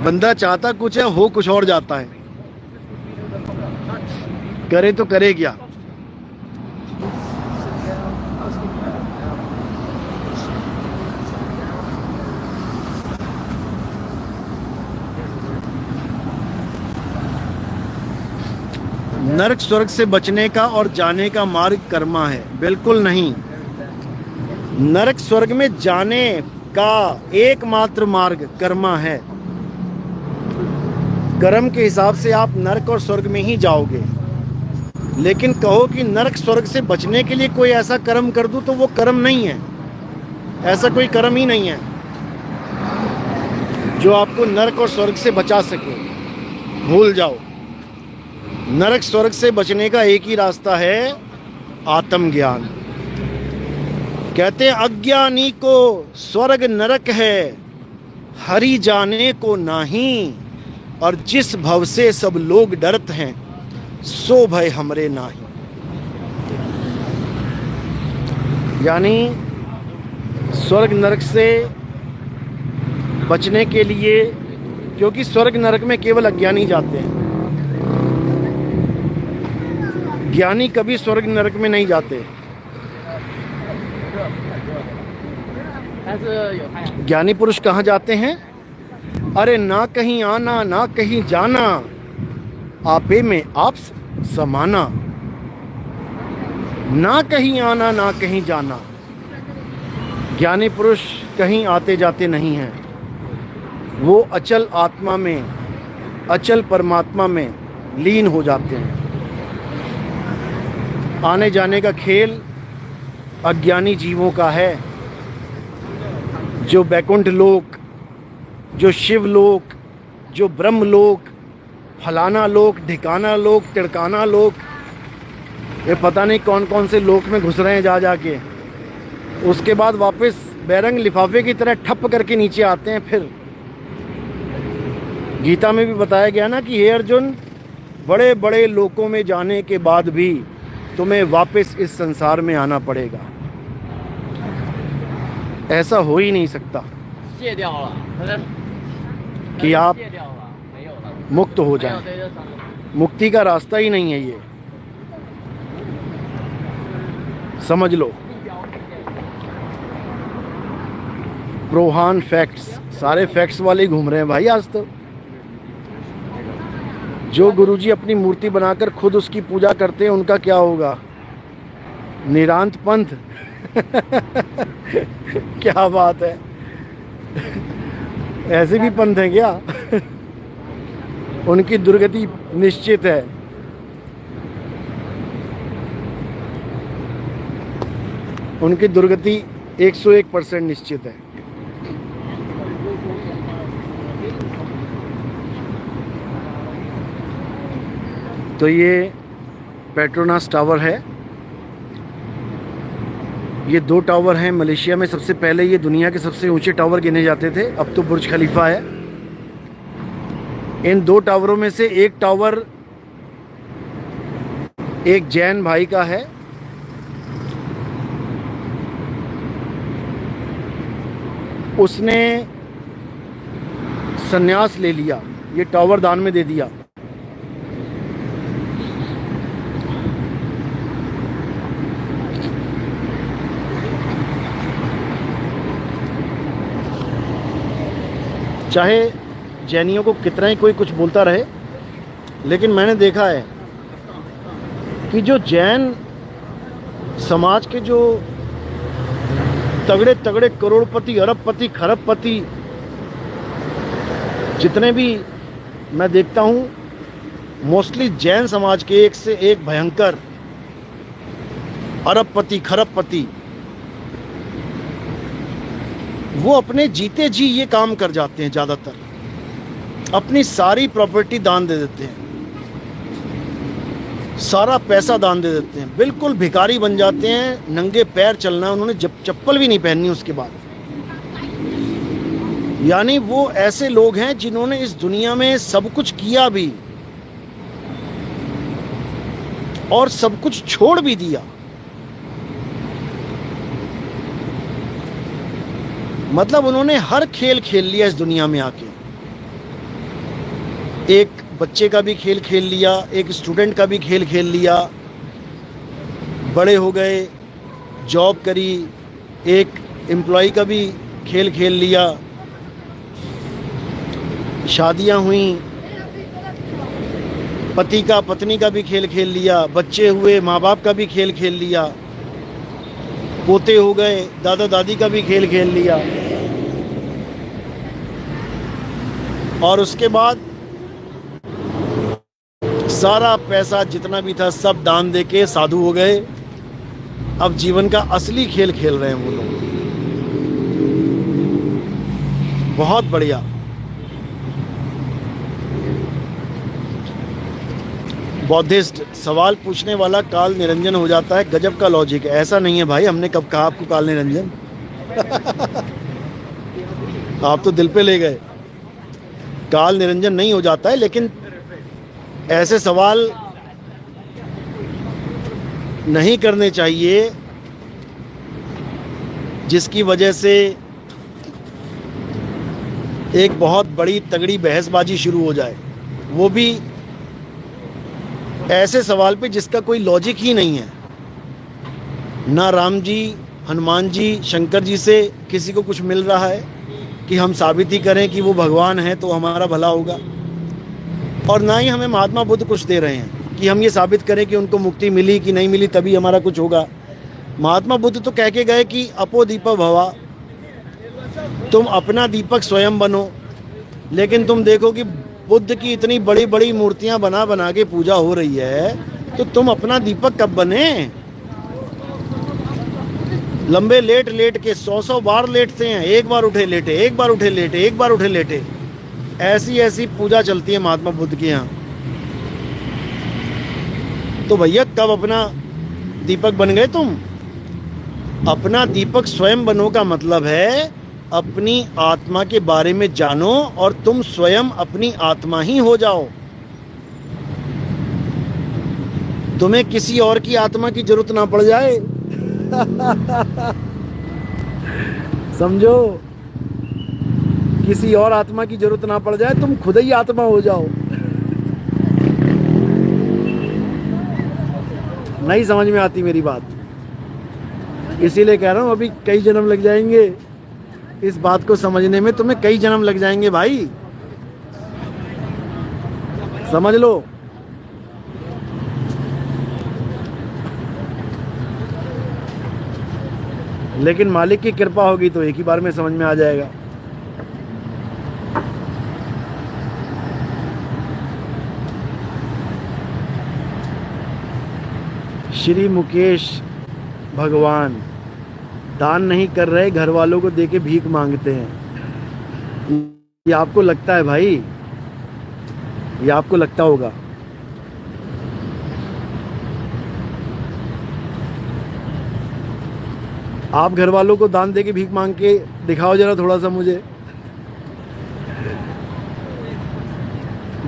बंदा चाहता कुछ है, हो कुछ और जाता है, करे तो करे क्या। नरक स्वर्ग से बचने का और जाने का मार्ग कर्मा है? बिल्कुल नहीं। नरक स्वर्ग में जाने का एकमात्र मार्ग कर्मा है। कर्म के हिसाब से आप नरक और स्वर्ग में ही जाओगे। लेकिन कहो कि नरक स्वर्ग से बचने के लिए कोई ऐसा कर्म कर दूं, तो वो कर्म नहीं है। ऐसा कोई कर्म ही नहीं है जो आपको नरक और स्वर्ग से बचा सके। भूल जाओ। नरक स्वर्ग से बचने का एक ही रास्ता है, आत्मज्ञान। कहते हैं अज्ञानी को स्वर्ग नरक है, हरि जाने को नहीं, और जिस भव से सब लोग डरते हैं, सो भय हमरे नाही। यानी स्वर्ग नरक से बचने के लिए, क्योंकि स्वर्ग नरक में केवल अज्ञानी जाते हैं, ज्ञानी कभी स्वर्ग नरक में नहीं जाते। ज्ञानी पुरुष कहाँ जाते हैं? अरे ना कहीं आना ना कहीं जाना, आपे में आप समाना। ना कहीं आना ना कहीं जाना। ज्ञानी पुरुष कहीं आते जाते नहीं हैं, वो अचल आत्मा में, अचल परमात्मा में लीन हो जाते हैं। आने जाने का खेल अज्ञानी जीवों का है। जो बैकुंठ लोक, जो शिव लोक, जो ब्रह्म लोक, फलाना लोक, ढिकाना लोक, तिड़काना लोक, ये पता नहीं कौन कौन से लोक में घुस रहे हैं जा जाके। उसके बाद वापस बैरंग लिफाफे की तरह ठप करके नीचे आते हैं। फिर गीता में भी बताया गया ना कि हे अर्जुन, बड़े बड़े लोकों में जाने के बाद भी तुम्हें वापस इस संसार में आना पड़ेगा। ऐसा हो ही नहीं सकता कि आप मुक्त हो जाएं। मुक्ति का रास्ता ही नहीं है ये, समझ लो। प्रोहान फैक्ट्स, सारे फैक्ट्स वाले ही घूम रहे हैं भाई आज तो। जो गुरुजी अपनी मूर्ति बनाकर खुद उसकी पूजा करते हैं, उनका क्या होगा? निरांत पंथ। क्या बात है। ऐसे भी पंथ हैं क्या? उनकी दुर्गति निश्चित है। उनकी दुर्गति 101% निश्चित है। तो ये पेट्रोनास टावर है। ये 2 टावर हैं मलेशिया में। सबसे पहले ये दुनिया के सबसे ऊंचे टावर गिने जाते थे, अब तो बुर्ज खलीफा है। इन 2 टावरों में से एक टावर एक जैन भाई का है। उसने संन्यास ले लिया, ये टावर दान में दे दिया। चाहे जैनियों को कितना ही कोई कुछ बोलता रहे, लेकिन मैंने देखा है कि जो जैन समाज के जो तगड़े तगड़े करोड़पति, अरबपति, खरबपति जितने भी मैं देखता हूँ, मोस्टली जैन समाज के एक से एक भयंकर अरबपति खरबपति, वो अपने जीते जी ये काम कर जाते हैं। ज़्यादातर अपनी सारी प्रॉपर्टी दान दे देते हैं, सारा पैसा दान दे देते हैं, बिल्कुल भिखारी बन जाते हैं। नंगे पैर चलना, उन्होंने जब चप्पल भी नहीं पहननी उसके बाद। यानी वो ऐसे लोग हैं जिन्होंने इस दुनिया में सब कुछ किया भी और सब कुछ छोड़ भी दिया। मतलब उन्होंने हर खेल खेल लिया इस दुनिया में आके। एक बच्चे का भी खेल खेल लिया, एक स्टूडेंट का भी खेल खेल लिया, बड़े हो गए, जॉब करी, एक एम्प्लॉय का भी खेल खेल लिया, शादियां हुई, पति का पत्नी का भी खेल खेल लिया, बच्चे हुए, माँ बाप का भी खेल खेल लिया, पोते हो गए, दादा दादी का भी खेल खेल लिया। और उसके बाद सारा पैसा जितना भी था सब दान देके साधु हो गए। अब जीवन का असली खेल खेल रहे हैं वो लोग। बहुत बढ़िया। बौद्धिस्ट सवाल पूछने वाला काल निरंजन हो जाता है। गजब का लॉजिक है। ऐसा नहीं है भाई, हमने कब कहा आपको काल निरंजन? आप तो दिल पे ले गए। काल निरंजन नहीं हो जाता है, लेकिन ऐसे सवाल नहीं करने चाहिए जिसकी वजह से एक बहुत बड़ी तगड़ी बहसबाजी शुरू हो जाए, वो भी ऐसे सवाल पे जिसका कोई लॉजिक ही नहीं है। ना राम जी, हनुमान जी, शंकर जी से किसी को कुछ मिल रहा है कि हम साबित ही करें कि वो भगवान है तो हमारा भला होगा, और ना ही हमें महात्मा बुद्ध कुछ दे रहे हैं कि हम ये साबित करें कि उनको मुक्ति मिली कि नहीं मिली तभी हमारा कुछ होगा। महात्मा बुद्ध तो कह के गए कि अपो दीपक भवा, तुम अपना दीपक स्वयं बनो। लेकिन तुम देखो कि बुद्ध की इतनी बड़ी बड़ी मूर्तियां बना बना के पूजा हो रही है, तो तुम अपना दीपक कब बने? लंबे लेट लेट के 100 बार लेटते हैं, एक बार उठे लेटे, एक बार उठे लेटे, एक बार उठे लेटे। ऐसी ऐसी पूजा चलती है महात्मा बुद्ध के यहाँ। तो भैया कब अपना दीपक बन गए तुम? अपना दीपक स्वयं बनो का मतलब है अपनी आत्मा के बारे में जानो और तुम स्वयं अपनी आत्मा ही हो जाओ। तुम्हें किसी और की आत्मा की जरूरत ना पड़ जाए। समझो, किसी और आत्मा की जरूरत ना पड़ जाए, तुम खुद ही आत्मा हो जाओ। नहीं समझ में आती मेरी बात, इसीलिए कह रहा हूं अभी कई जन्म लग जाएंगे इस बात को समझने में। तुम्हें कई जन्म लग जाएंगे भाई, समझ लो। लेकिन मालिक की कृपा होगी तो एक ही बार में समझ में आ जाएगा। श्री मुकेश भगवान दान नहीं कर रहे, घर वालों को देके भीख मांगते हैं। ये आपको लगता है भाई, ये आपको लगता होगा। आप घर वालों को दान देके भीख मांग के दिखाओ जरा थोड़ा सा मुझे।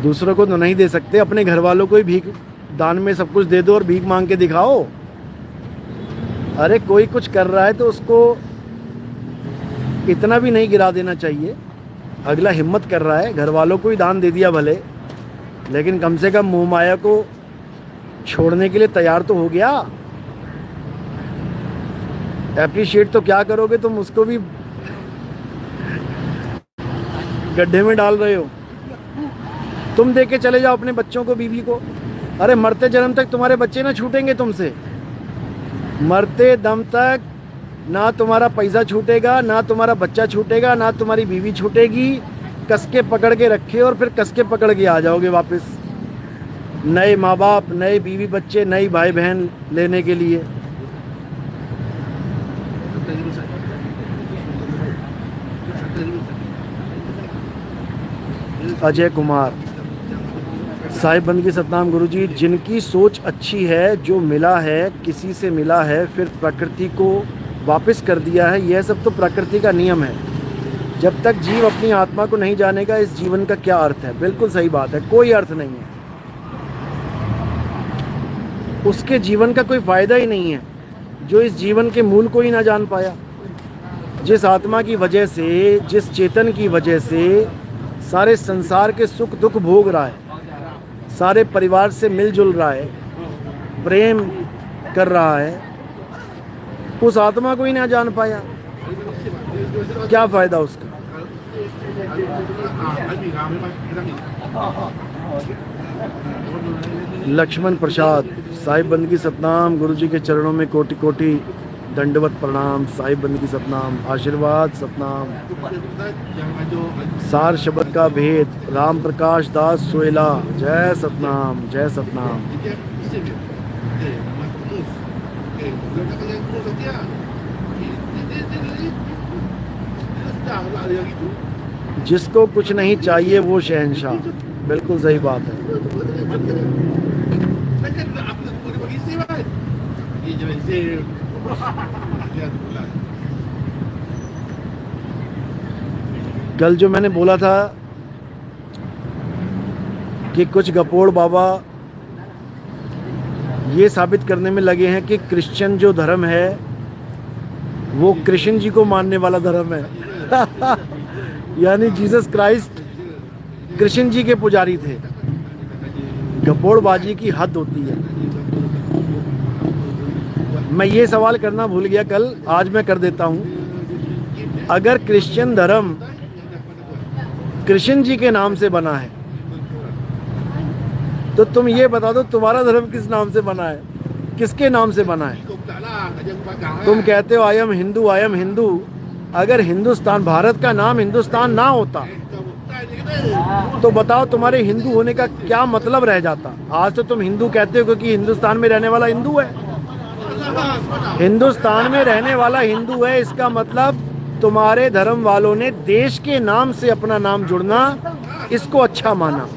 दूसरों को तो नहीं दे सकते, अपने घर वालों को ही भीख दान में सब कुछ दे दो और भीख मांग के दिखाओ। अरे कोई कुछ कर रहा है तो उसको इतना भी नहीं गिरा देना चाहिए। अगला हिम्मत कर रहा है, घर वालों को ही दान दे दिया भले, लेकिन कम से कम मोह माया को छोड़ने के लिए तैयार तो हो गया। एप्रिशिएट तो क्या करोगे तुम, उसको भी गड्ढे में डाल रहे हो। तुम दे के चले जाओ अपने बच्चों को, बीवी को। अरे मरते जन्म तक तुम्हारे बच्चे ना छूटेंगे तुमसे। मरते दम तक ना तुम्हारा पैसा छूटेगा, ना तुम्हारा बच्चा छूटेगा, ना तुम्हारी बीवी छूटेगी, कस के पकड़ के रखे और फिर कस के पकड़ के आ जाओगे वापस, नए माँ बाप, नए बीवी बच्चे, नई भाई बहन लेने के लिए। अजय कुमार, साहिब बंदगी सतनाम गुरुजी, जिनकी सोच अच्छी है, जो मिला है किसी से मिला है फिर प्रकृति को वापस कर दिया है, यह सब तो प्रकृति का नियम है। जब तक जीव अपनी आत्मा को नहीं जानेगा इस जीवन का क्या अर्थ है। बिल्कुल सही बात है, कोई अर्थ नहीं है, उसके जीवन का कोई फायदा ही नहीं है जो इस जीवन के मूल को ही ना जान पाया। जिस आत्मा की वजह से, जिस चेतन की वजह से सारे संसार के सुख दुख भोग रहा है, सारे परिवार से मिलजुल रहा है, प्रेम कर रहा है, उस आत्मा को ही ना जान पाया, क्या फायदा उसका। लक्ष्मण प्रसाद, साहिब बंदगी सतनाम गुरुजी के चरणों में कोटि कोटि दंडवत प्रणाम। साहिब बंदगी सतनाम, आशीर्वाद सतनाम। सार शब्द का भेद, राम प्रकाश दास सोयला, जय सतनाम, जय सतनाम। जिसको कुछ नहीं चाहिए वो शहंशाह, बिल्कुल सही बात है। कल जो मैंने बोला था कि कुछ गपोड़ बाबा ये साबित करने में लगे हैं कि क्रिश्चियन जो धर्म है वो कृष्ण जी को मानने वाला धर्म है। यानी जीसस क्राइस्ट कृष्ण जी के पुजारी थे। गपोड़बाजी की हद होती है। मैं ये सवाल करना भूल गया कल, आज मैं कर देता हूँ। अगर क्रिश्चियन धर्म कृष्ण जी के नाम से बना है तो तुम ये बता दो तुम्हारा धर्म किस नाम से बना है, किसके नाम से बना है? तुम कहते हो I am Hindu, I am Hindu. अगर हिंदुस्तान, भारत का नाम हिंदुस्तान ना होता तो बताओ तुम्हारे हिंदू होने का क्या मतलब रह जाता। आज तो तुम हिंदू कहते हो क्योंकि हिंदुस्तान में रहने वाला हिंदू है। हिंदुस्तान में रहने वाला हिंदू है, इसका मतलब तुम्हारे धर्म वालों ने देश के नाम से अपना नाम जुड़ना इसको अच्छा माना।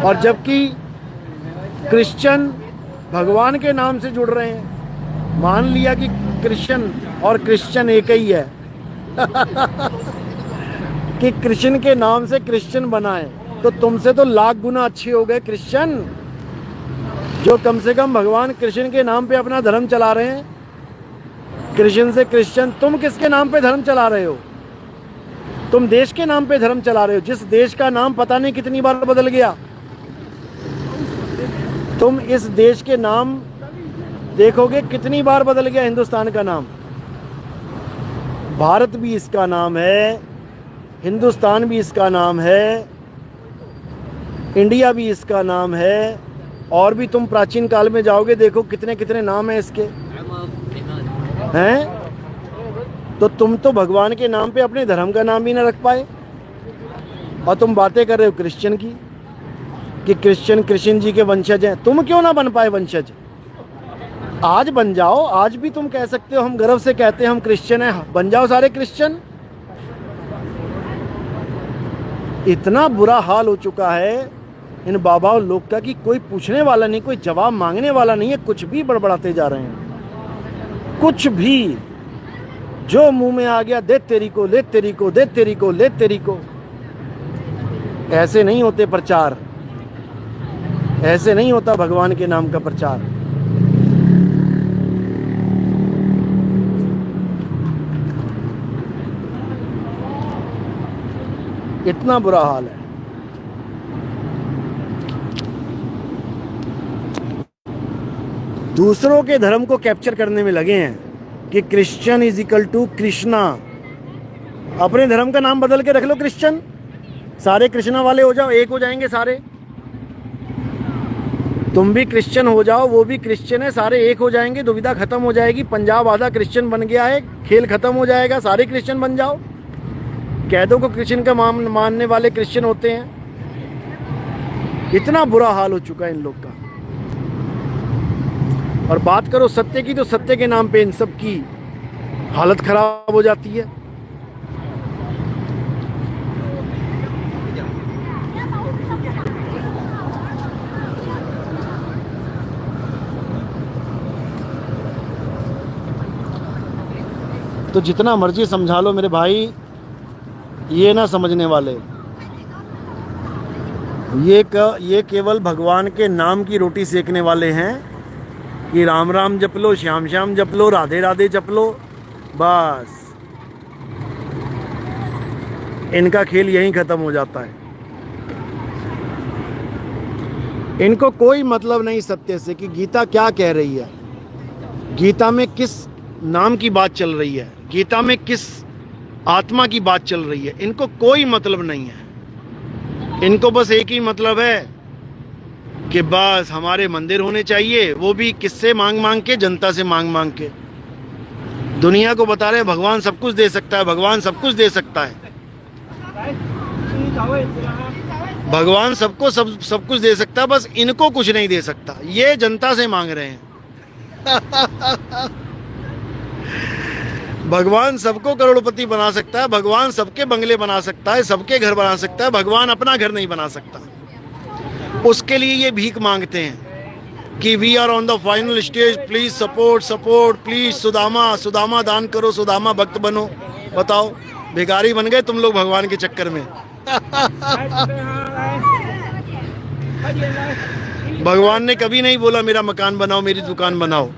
और जबकि क्रिश्चियन भगवान के नाम से जुड़ रहे हैं, मान लिया कि क्रिश्चियन और क्रिश्चियन एक ही है। कि कृष्ण के नाम से क्रिश्चियन बना है, तो तुमसे तो लाख गुना अच्छे हो गए क्रिश्चियन, जो कम से कम भगवान कृष्ण के नाम पे अपना धर्म चला रहे हैं। कृष्ण से क्रिश्चियन, तुम किसके नाम पे धर्म चला रहे हो? तुम देश के नाम पे धर्म चला रहे हो, जिस देश का नाम पता नहीं कितनी बार बदल गया। तुम इस देश के नाम देखोगे कितनी बार बदल गया हिंदुस्तान का नाम। भारत भी इसका नाम है, हिंदुस्तान भी इसका नाम है, इंडिया भी इसका नाम है। और भी तुम प्राचीन काल में जाओगे, देखो कितने कितने नाम हैं इसके हैं। तो तुम तो भगवान के नाम पे अपने धर्म का नाम भी ना रख पाए, और तुम बातें कर रहे हो क्रिश्चियन की कि क्रिश्चियन कृष्ण जी के वंशज हैं। तुम क्यों ना बन पाए वंशज? आज बन जाओ। आज भी तुम कह सकते हो, हम गर्व से कहते हैं हम क्रिश्चियन हैं, बन जाओ सारे क्रिश्चियन। इतना बुरा हाल हो चुका है इन बाबाओं लोग का कि कोई पूछने वाला नहीं, कोई जवाब मांगने वाला नहीं है। कुछ भी बड़बड़ाते जा रहे हैं, कुछ भी जो मुंह में आ गया, दे तेरी को, ले तेरी को, दे तेरी को, ले तेरी को। ऐसे नहीं होते प्रचार, ऐसे नहीं होता भगवान के नाम का प्रचार। इतना बुरा हाल है। दूसरों के धर्म को कैप्चर करने में लगे हैं कि Christian is equal to Krishna. अपने धर्म का नाम बदल के रख लो क्रिश्चियन, सारे कृष्णा वाले हो जाओ, एक हो जाएंगे सारे। तुम भी क्रिश्चियन हो जाओ, वो भी क्रिश्चियन है, सारे एक हो जाएंगे, दुविधा खत्म हो जाएगी। पंजाब आधा क्रिश्चियन बन गया है, खेल खत्म हो जाएगा, सारे क्रिश्चियन बन जाओ। कैदों को कृष्ण का मानने वाले क्रिश्चियन होते हैं। इतना बुरा हाल हो चुका है इन लोग का। और बात करो सत्य की, तो सत्य के नाम पे इन सब की हालत खराब हो जाती है। तो जितना मर्जी समझा लो मेरे भाई, ये ना समझने वाले, ये केवल भगवान के नाम की रोटी सेकने वाले हैं कि राम राम जप लो, श्याम श्याम जप लो, राधे राधे जप लो, बस इनका खेल यहीं खत्म हो जाता है। इनको कोई मतलब नहीं सत्य से कि गीता क्या कह रही है, गीता में किस नाम की बात चल रही है, गीता में किस आत्मा की बात चल रही है। इनको कोई मतलब नहीं है। इनको बस एक ही मतलब है कि बस हमारे मंदिर होने चाहिए, वो भी किससे मांग मांग के, जनता से मांग मांग के। दुनिया को बता रहे हैं भगवान सब कुछ दे सकता है, भगवान सब कुछ दे सकता है, भगवान सबको सब कुछ दे सकता है, बस इनको कुछ नहीं दे सकता। ये जनता से मांग रहे हैं। भगवान सबको करोड़पति बना सकता है, भगवान सबके बंगले बना सकता है, सबके घर बना सकता है, भगवान अपना घर नहीं बना सकता। उसके लिए ये भीख मांगते हैं कि we are on the final stage, please support support, please Sudama दान करो, सुदामा भक्त बनो। बताओ, भिखारी बन गए तुम लोग भगवान के चक्कर में। भगवान ने कभी नहीं बोला मेरा मकान बनाओ, मेरी दुकान बनाओ।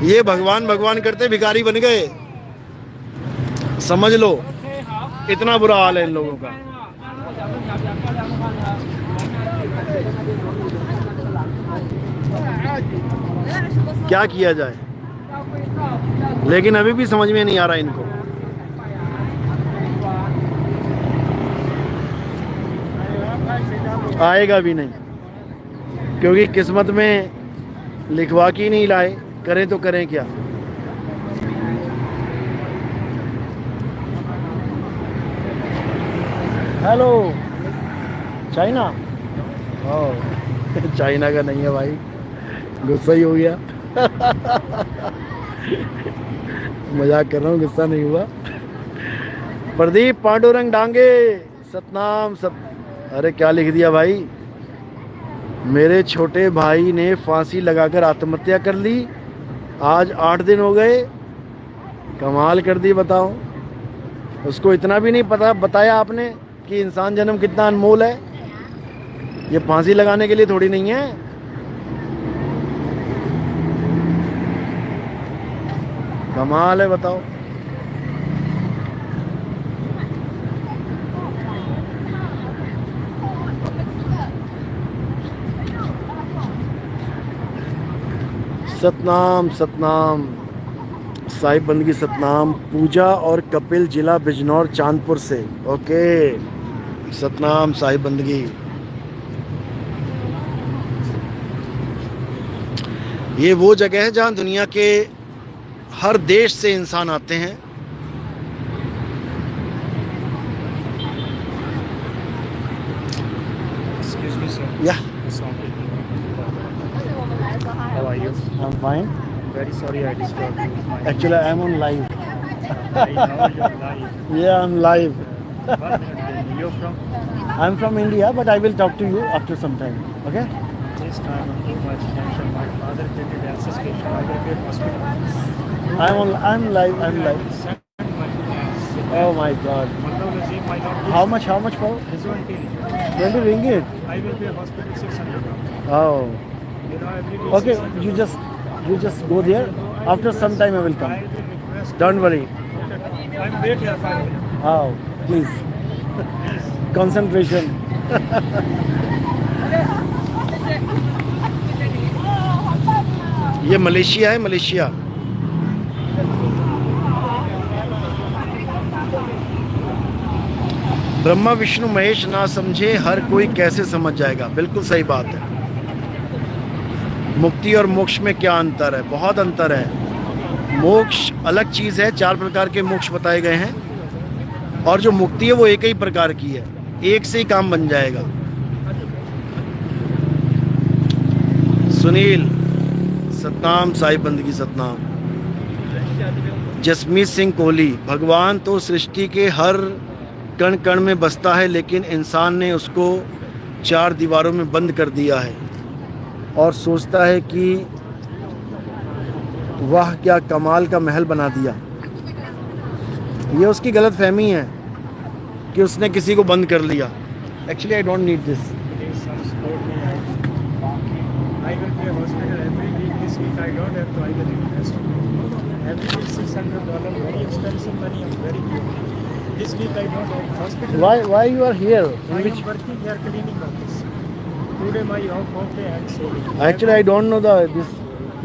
ये भगवान भगवान करते भिखारी बन गए। समझ लो, इतना बुरा हाल है इन लोगों का। क्या किया जाए, लेकिन अभी भी समझ में नहीं आ रहा इनको। आएगा भी नहीं, क्योंकि किस्मत में लिखवा के ही नहीं लाए। करें तो करें क्या। Hello, China? ओह, चाइना का नहीं है भाई, गुस्सा ही हो गया। मजाक कर रहा हूँ, गुस्सा नहीं हुआ। प्रदीप पांडुरंग डांगे, सतनाम सत। अरे क्या लिख दिया भाई, मेरे छोटे भाई ने फांसी लगाकर आत्महत्या कर ली, आज 8 दिन हो गए। कमाल कर दी, बताओ। उसको इतना भी नहीं पता बताया आपने कि इंसान जन्म कितना अनमोल है। ये फांसी लगाने के लिए थोड़ी नहीं है। कमाल है, बताओ। सतनाम सतनाम, साहिब बंदगी सतनाम। पूजा और कपिल, जिला बिजनौर चांदपुर से। ओके, सतनाम साहिब बंदगी। ये वो जगह है जहाँ दुनिया के हर देश से इंसान आते हैं। Excuse me, sir. Yeah, How are you? I'm fine. Very sorry I disturbed you. Actually, I'm on live. I know you're lying. Yeah, I'm live. 1 minute, you're from I'm from India, but I will talk to you after some time. Okay? this time on too much tension. My father attended access patient. I will be at hospital. I'm live. I'm live. Send money to us. Oh my God. Methodology might not be. How much for? This 20. 20 ringgit. I will be at hospital 600. Oh. You know, every day Okay, 600. you just go there. After some time I will I come. will request. Don't worry. I'm wait here 5 minutes. Oh, please. Concentration. ये Malaysia है, Malaysia. Brahma Vishnu Mahesh ना समझे हर कोई कैसे समझ जाएगा। बिल्कुल सही बात है। मुक्ति और मोक्ष में क्या अंतर है? बहुत अंतर है। मोक्ष अलग चीज़ है, 4 प्रकार के मोक्ष बताए गए हैं, और जो मुक्ति है वो एक ही प्रकार की है, एक से ही काम बन जाएगा। सुनील, सतनाम साहिब बंदगी सतनाम। जसमीत सिंह कोहली, भगवान तो सृष्टि के हर कण कण में बसता है, लेकिन इंसान ने उसको 4 दीवारों में बंद कर दिया है और सोचता है कि वाह क्या कमाल का महल बना दिया। ये उसकी गलत फहमी है कि उसने किसी को बंद कर लिया। Actually I don't need this. I will pay hospital every week. This week I don't have to. I will invest. Every week $600, very expensive money. I'm very poor. This week I don't have hospital. Why you are here? I am working here cleaning office. Today my off day I am saving. Actually I don't know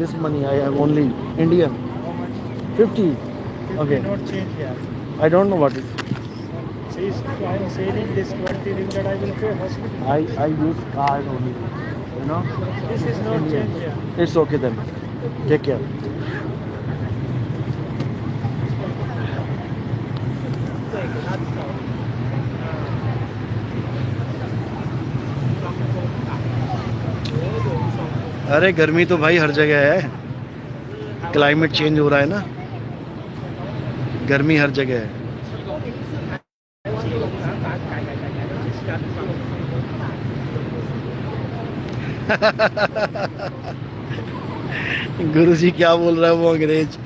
this money. I have only Indian. How much? 50. Okay. Not change here. I don't know what is. See, I am saving this 20 ringgit. I will pay hospital. I use card only. You know? This is not change here. It's okay then. Take care. अरे गर्मी तो भाई हर जगह है, climate change हो रहा है ना, गर्मी हर जगह है। गुरुजी क्या बोल रहा है वो अंग्रेज।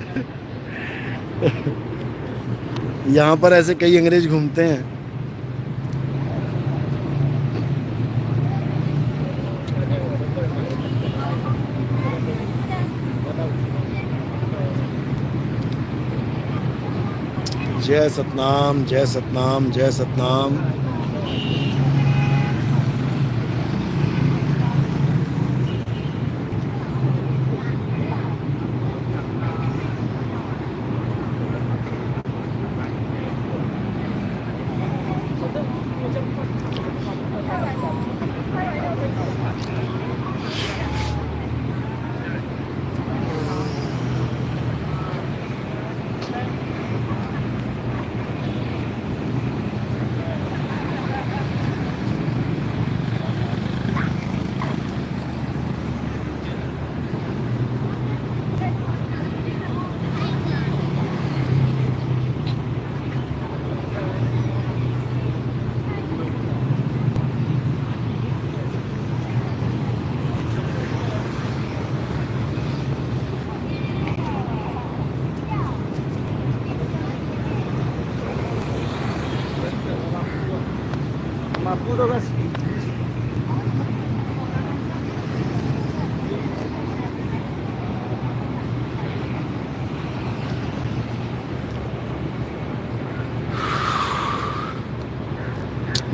यहाँ पर ऐसे कई अंग्रेज घूमते हैं। जय सतनाम, जय सतनाम, जय सतनाम।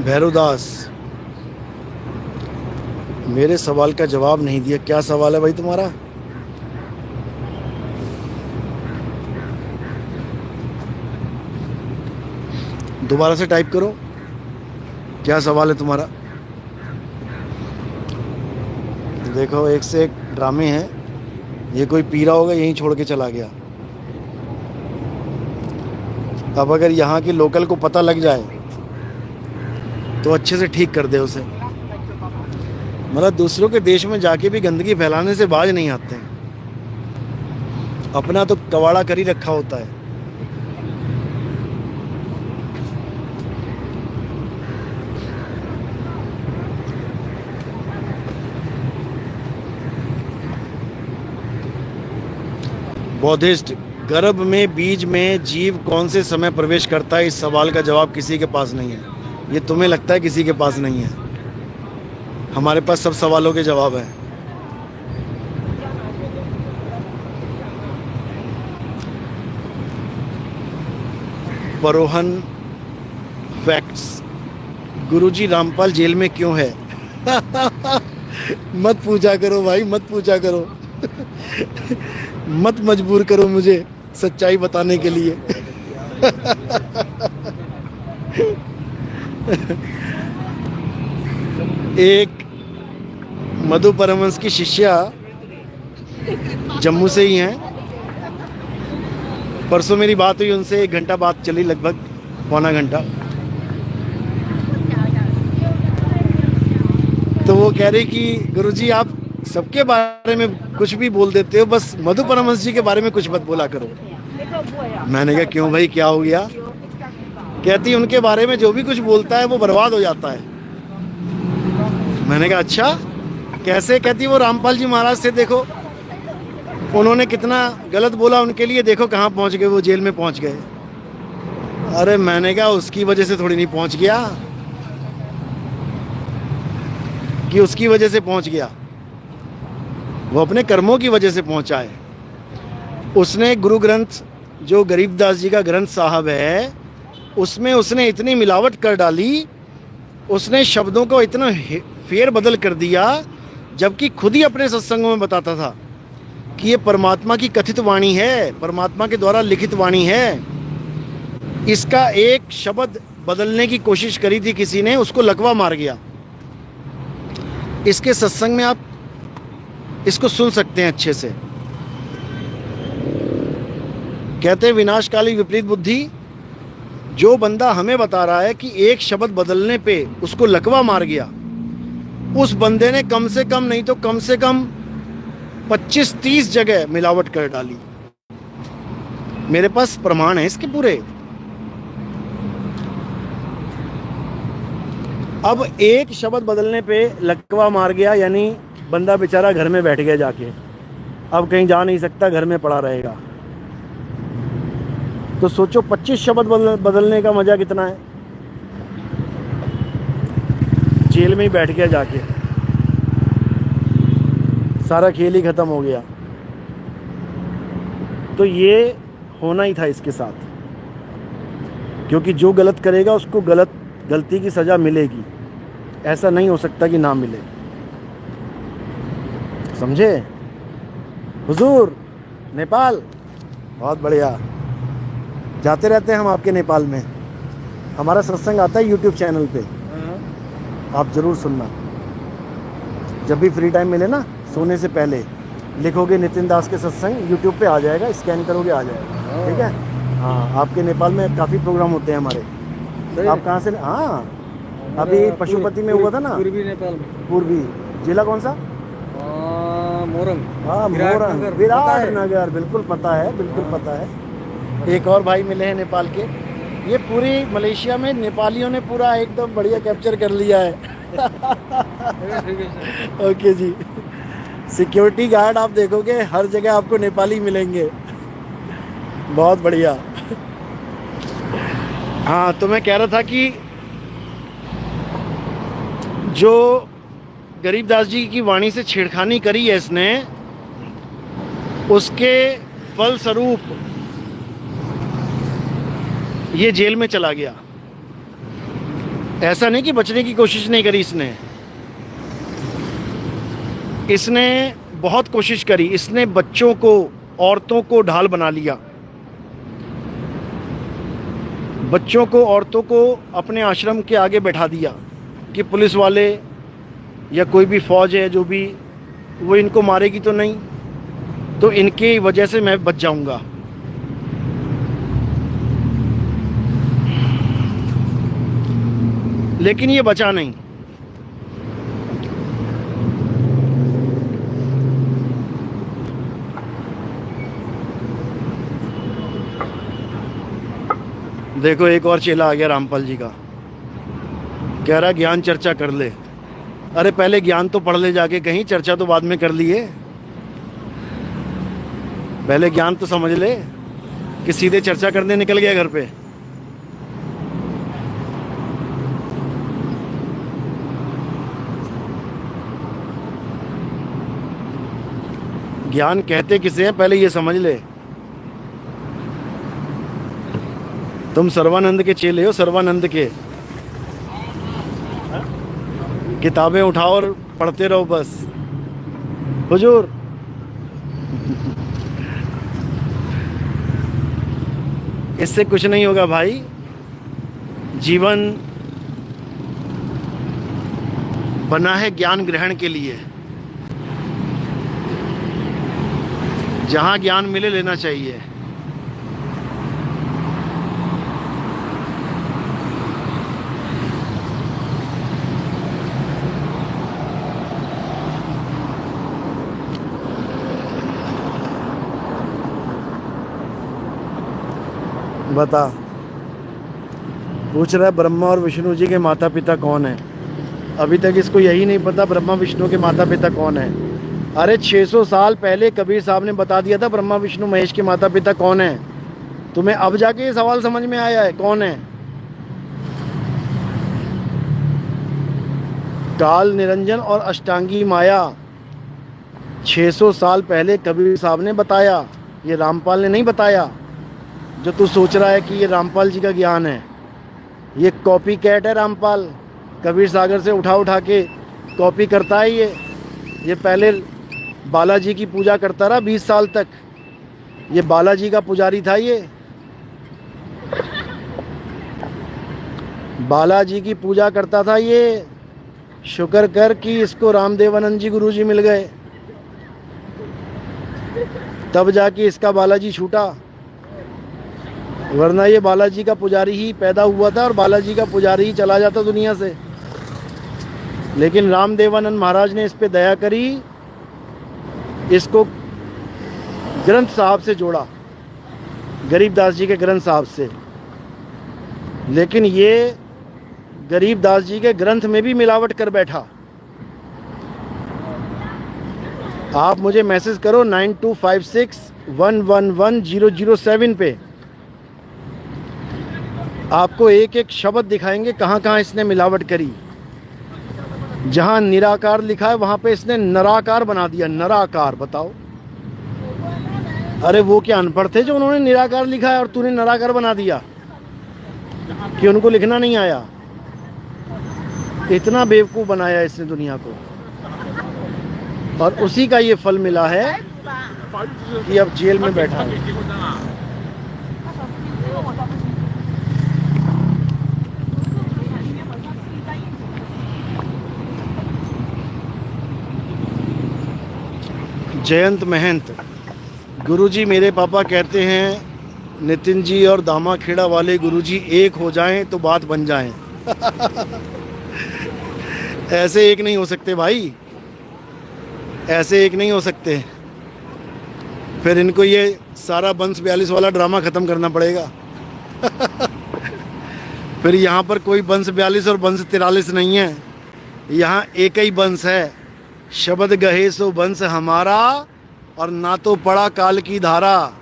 भैरवदास, मेरे सवाल का जवाब नहीं दिया। क्या सवाल है भाई तुम्हारा? दोबारा से टाइप करो, क्या सवाल है तुम्हारा? देखो एक से एक ड्रामे हैं। ये कोई पी रहा होगा, यहीं छोड़ के चला गया। अब अगर यहाँ की लोकल को पता लग जाए तो अच्छे से ठीक कर दे उसे। मतलब दूसरों के देश में जाके भी गंदगी फैलाने से बाज नहीं आते हैं, अपना तो कवाड़ा कर ही रखा होता है। बौद्धिस्ट, गर्भ में बीज में जीव कौन से समय प्रवेश करता है? इस सवाल का जवाब किसी के पास नहीं है। ये तुम्हें लगता है किसी के पास नहीं है, हमारे पास सब सवालों के जवाब हैं। परोहन फैक्ट्स, गुरुजी रामपाल जेल में क्यों है? मत पूछा करो भाई, मत पूछा करो। मत मजबूर करो मुझे सच्चाई बताने के लिए। एक मधु परमहंस की शिष्या जम्मू से ही हैं। परसों मेरी बात हुई उनसे, 1 घंटा बात चली लगभग। पौना घंटा। तो वो कह रही कि गुरुजी आप सबके बारे में कुछ भी बोल देते हो, बस मधु परमहंस जी के बारे में कुछ मत बोला करो। मैंने कहा क्यों भाई, क्या हो गया? कहती उनके बारे में जो भी कुछ बोलता है वो बर्बाद हो जाता है। मैंने कहा अच्छा कैसे? कहती वो रामपाल जी महाराज से देखो, उन्होंने कितना गलत बोला उनके लिए, देखो कहाँ पहुँच गए, वो जेल में पहुँच गए। अरे मैंने कहा उसकी वजह से थोड़ी नहीं पहुँच गया कि उसकी वजह से पहुँच गया, वो अपने कर्मों की वजह से पहुँचा है। उसने गुरु ग्रंथ जो गरीबदास जी का ग्रंथ साहब है, उसमें उसने इतनी मिलावट कर डाली, उसने शब्दों को इतना फेर बदल कर दिया, जबकि खुद ही अपने सत्संगों में बताता था कि ये परमात्मा की कथित वाणी है, परमात्मा के द्वारा लिखित वाणी है। इसका एक शब्द बदलने की कोशिश करी थी किसी ने, उसको लकवा मार गया। इसके सत्संग में आप इसको सुन सकते हैं अच्छे से। कहते हैं विनाशकाली विपरीत बुद्धि, जो बंदा हमें बता रहा है कि एक शब्द बदलने पे उसको लकवा मार गया, उस बंदे ने कम से कम नहीं तो कम से कम 25-30 जगह मिलावट कर डाली। मेरे पास प्रमाण है इसके पूरे। अब एक शब्द बदलने पे लकवा मार गया, यानी बंदा बेचारा घर में बैठ गया जाके, अब कहीं जा नहीं सकता, घर में पड़ा रहेगा। तो सोचो 25 शब्द बदलने का मजा कितना है। जेल में ही बैठ गया जाके, सारा खेल ही खत्म हो गया। तो ये होना ही था इसके साथ, क्योंकि जो गलत करेगा उसको गलती की सज़ा मिलेगी। ऐसा नहीं हो सकता कि ना मिले, समझे? हुजूर नेपाल बहुत बढ़िया, जाते रहते हैं हम आपके नेपाल में। हमारा सत्संग आता है यूट्यूब चैनल पे, आप ज़रूर सुनना। जब भी फ्री टाइम मिले ना, सोने से पहले लिखोगे नितिन दास के सत्संग, यूट्यूब पे आ जाएगा, स्कैन करोगे आ जाएगा, ठीक है? हाँ, आपके नेपाल में काफ़ी प्रोग्राम होते हैं हमारे। आप कहाँ से? हाँ, अभी पशुपति में हुआ था ना, पूर्वी नेपाल में। पूर्वी जिला कौन सा? मोरंग। हाँ मोरंग, विराट नगर, बिल्कुल पता है, बिल्कुल पता है। एक और भाई मिले हैं नेपाल के। ये पूरी मलेशिया में नेपालियों ने पूरा एकदम बढ़िया कैप्चर कर लिया है। ओके जी। सिक्योरिटी गार्ड आप देखोगे हर जगह आपको नेपाली मिलेंगे, बहुत बढ़िया। हाँ, तो मैं कह रहा था कि जो गरीबदास जी की वाणी से छेड़खानी करी है इसने, उसके फलस्वरूप ये जेल में चला गया। ऐसा नहीं कि बचने की कोशिश नहीं करी इसने बहुत कोशिश करी। इसने बच्चों को, औरतों को ढाल बना लिया। बच्चों को, औरतों को अपने आश्रम के आगे बैठा दिया कि पुलिस वाले या कोई भी फौज है जो भी, वो इनको मारेगी तो नहीं, तो इनकी वजह से मैं बच जाऊंगा। लेकिन ये बचा नहीं। देखो एक और चेला आ गया रामपाल जी का, कह रहा ज्ञान चर्चा कर ले। अरे पहले ज्ञान तो पढ़ ले जाके कहीं, चर्चा तो बाद में कर लिए। पहले ज्ञान तो समझ ले कि सीधे चर्चा करने निकल गया घर पे। ज्ञान कहते किसे हैं पहले ये समझ ले। तुम सर्वानंद के चेले हो, सर्वानंद के। किताबें उठाओ और पढ़ते रहो बस। हुजूर इससे कुछ नहीं होगा भाई। जीवन बना है ज्ञान ग्रहण के लिए। जहाँ ज्ञान मिले लेना चाहिए। बता। पूछ रहा है ब्रह्मा और विष्णु जी के माता पिता कौन है। अभी तक इसको यही नहीं पता ब्रह्मा विष्णु के माता पिता कौन है। अरे 600 साल पहले कबीर साहब ने बता दिया था ब्रह्मा विष्णु महेश के माता पिता कौन है। तुम्हें अब जाके ये सवाल समझ में आया है कौन है। काल निरंजन और अष्टांगी माया 600 साल पहले कबीर साहब ने बताया, ये रामपाल ने नहीं बताया। जो तू सोच रहा है कि ये रामपाल जी का ज्ञान है, ये कॉपी कैट है रामपाल। कबीर सागर से उठा उठा के कॉपी करता है ये पहले बालाजी की पूजा करता रहा 20 साल तक। ये बालाजी का पुजारी था ये। बालाजी की पूजा करता था ये। शुक्र कर कि इसको रामदेवानंद जी गुरु जी मिल गए, तब जाके इसका बालाजी छूटा। वरना ये बालाजी का पुजारी ही पैदा हुआ था और बालाजी का पुजारी ही चला जाता दुनिया से। लेकिन रामदेवानंद महाराज ने इस पे दया करी, इसको ग्रंथ साहब से जोड़ा, गरीबदास जी के ग्रंथ साहब से। लेकिन ये गरीबदास जी के ग्रंथ में भी मिलावट कर बैठा। आप मुझे मैसेज करो 9256111007 पे। आपको एक एक शब्द दिखाएंगे कहाँ कहाँ इसने मिलावट करी। जहाँ निराकार लिखा है वहाँ पे इसने नराकार बना दिया। नराकार, बताओ। अरे वो क्या अनपढ़ थे जो उन्होंने निराकार लिखा है और तूने नराकार बना दिया कि उनको लिखना नहीं आया। इतना बेवकूफ़ बनाया इसने दुनिया को, और उसी का ये फल मिला है कि अब जेल में बैठा है। जयंत महंत, गुरुजी मेरे पापा कहते हैं नितिन जी और दामा खेड़ा वाले गुरुजी एक हो जाएं तो बात बन जाएं। ऐसे एक नहीं हो सकते भाई, ऐसे एक नहीं हो सकते। फिर इनको ये सारा बंस 42 वाला ड्रामा ख़त्म करना पड़ेगा। फिर यहाँ पर कोई बंस 42 और बंस 43 नहीं है, यहाँ एक ही बंस है। शब्द गहे सो बंस हमारा, और ना तो पड़ा काल की धारा।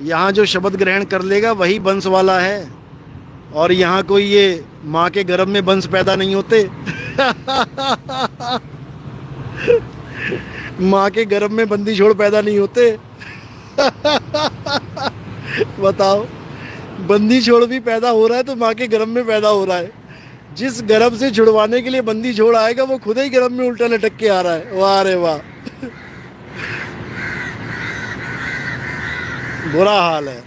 यहाँ जो शब्द ग्रहण कर लेगा वही बंस वाला है। और यहाँ कोई ये माँ के गर्भ में बंस पैदा नहीं होते। माँ के गर्भ में बंदी छोड़ पैदा नहीं होते। बताओ, बंदी छोड़ भी पैदा हो रहा है तो माँ के गर्भ में पैदा हो रहा है। जिस गर्भ से छुड़वाने के लिए बंदी छोड़ आएगा वो खुद ही गर्भ में उल्टा लटक के आ रहा है। वाह रे वाह, बुरा हाल है।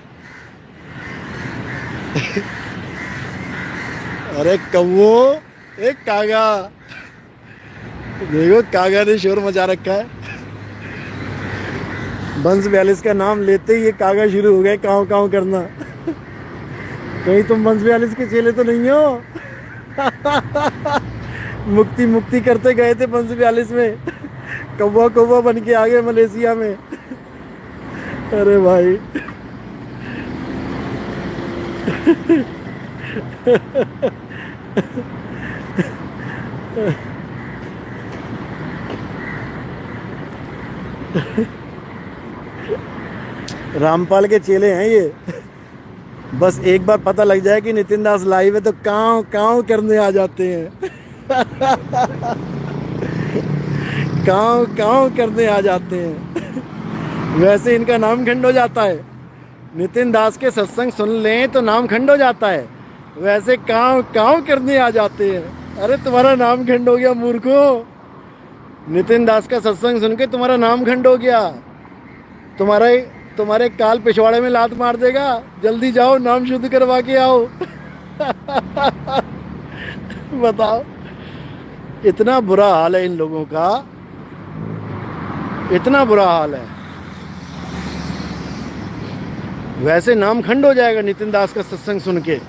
अरे कौओ, एक कागा देखो, कागा ने शोर मचा रखा है। बंस 42 का नाम लेते ही ये कागा शुरू हो गए काँव काँव करना। कहीं तुम बंस 42 के चेले तो नहीं हो? मुक्ति मुक्ति करते गए थे बंस 42 में, कौवा कौवा बन के आ गए मलेशिया में। अरे भाई रामपाल के चेले हैं ये। बस एक बार पता लग जाए कि नितिन दास लाइव है तो काँव काँव करने आ जाते हैं। काँव काँव करने आ जाते हैं। वैसे इनका नाम खंड हो जाता है। नितिन दास के सत्संग सुन लें तो नाम खंड हो जाता है, वैसे काँव काँव करने आ जाते हैं। अरे तुम्हारा नाम खंड हो गया मूर्खो। नितिन दास का सत्संग सुन के तुम्हारा नाम खंड हो गया। तुम्हारे काल पिछवाड़े में लात मार देगा। जल्दी जाओ, नाम शुद्ध करवा के आओ। बताओ, इतना बुरा हाल है इन लोगों का, इतना बुरा हाल है। वैसे नाम खंड हो जाएगा नितिन दास का सत्संग सुन के।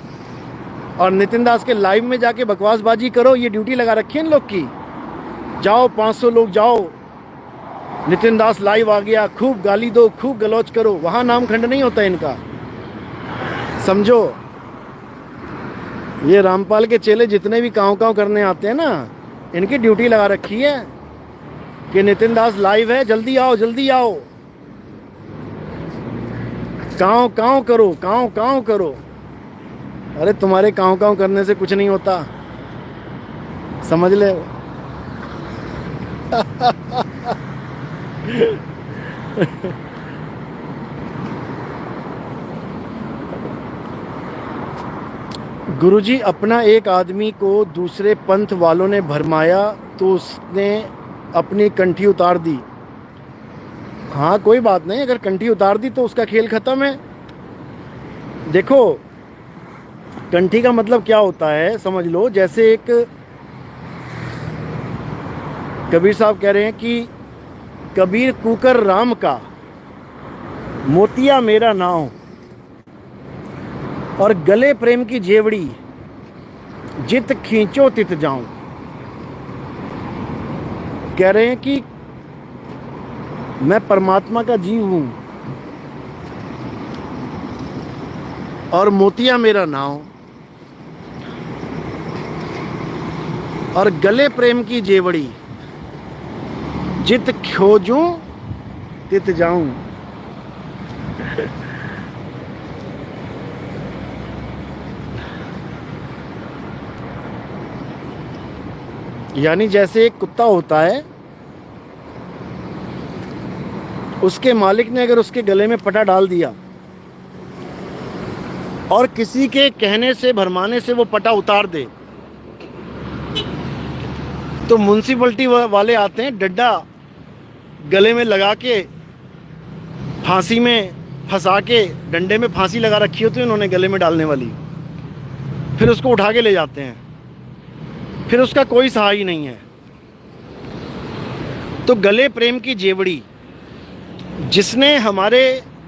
और नितिन दास के लाइव में जाके बकवासबाजी करो, ये ड्यूटी लगा रखी है इन लोग की। जाओ 500 लोग जाओ, नितिन दास लाइव आ गया, खूब गाली दो, खूब गलौज करो। वहाँ नाम खंड नहीं होता इनका। समझो, ये रामपाल के चेले जितने भी काँव काँव करने आते हैं ना, इनकी ड्यूटी लगा रखी है कि नितिन दास लाइव है, जल्दी आओ जल्दी आओ, काँव काँव करो, काँव काँव करो। अरे तुम्हारे काँव काँव करने से कुछ नहीं होता, समझ ले। गुरुजी, अपना एक आदमी को दूसरे पंथ वालों ने भरमाया तो उसने अपनी कंठी उतार दी। हाँ कोई बात नहीं, अगर कंठी उतार दी तो उसका खेल खत्म है। देखो, कंठी का मतलब क्या होता है समझ लो। जैसे एक कबीर साहब कह रहे हैं कि कबीर कुकर राम का, मोतिया मेरा नाव, और गले प्रेम की जेवड़ी, जित खींचो तित जाऊं। कह रहे हैं कि मैं परमात्मा का जीव हूं और मोतिया मेरा नाव, और गले प्रेम की जेवड़ी, जित खोजूं तित जाऊं। यानी जैसे एक कुत्ता होता है, उसके मालिक ने अगर उसके गले में पटा डाल दिया और किसी के कहने से, भरमाने से वो पटा उतार दे, तो म्युनिसिपैलिटी वाले आते हैं, डड्डा गले में लगा के, फांसी में फंसा के, डंडे में फांसी लगा रखी होती है उन्होंने गले में डालने वाली, फिर उसको उठा के ले जाते हैं, फिर उसका कोई सहाय नहीं है। तो गले प्रेम की जेवड़ी, जिसने हमारे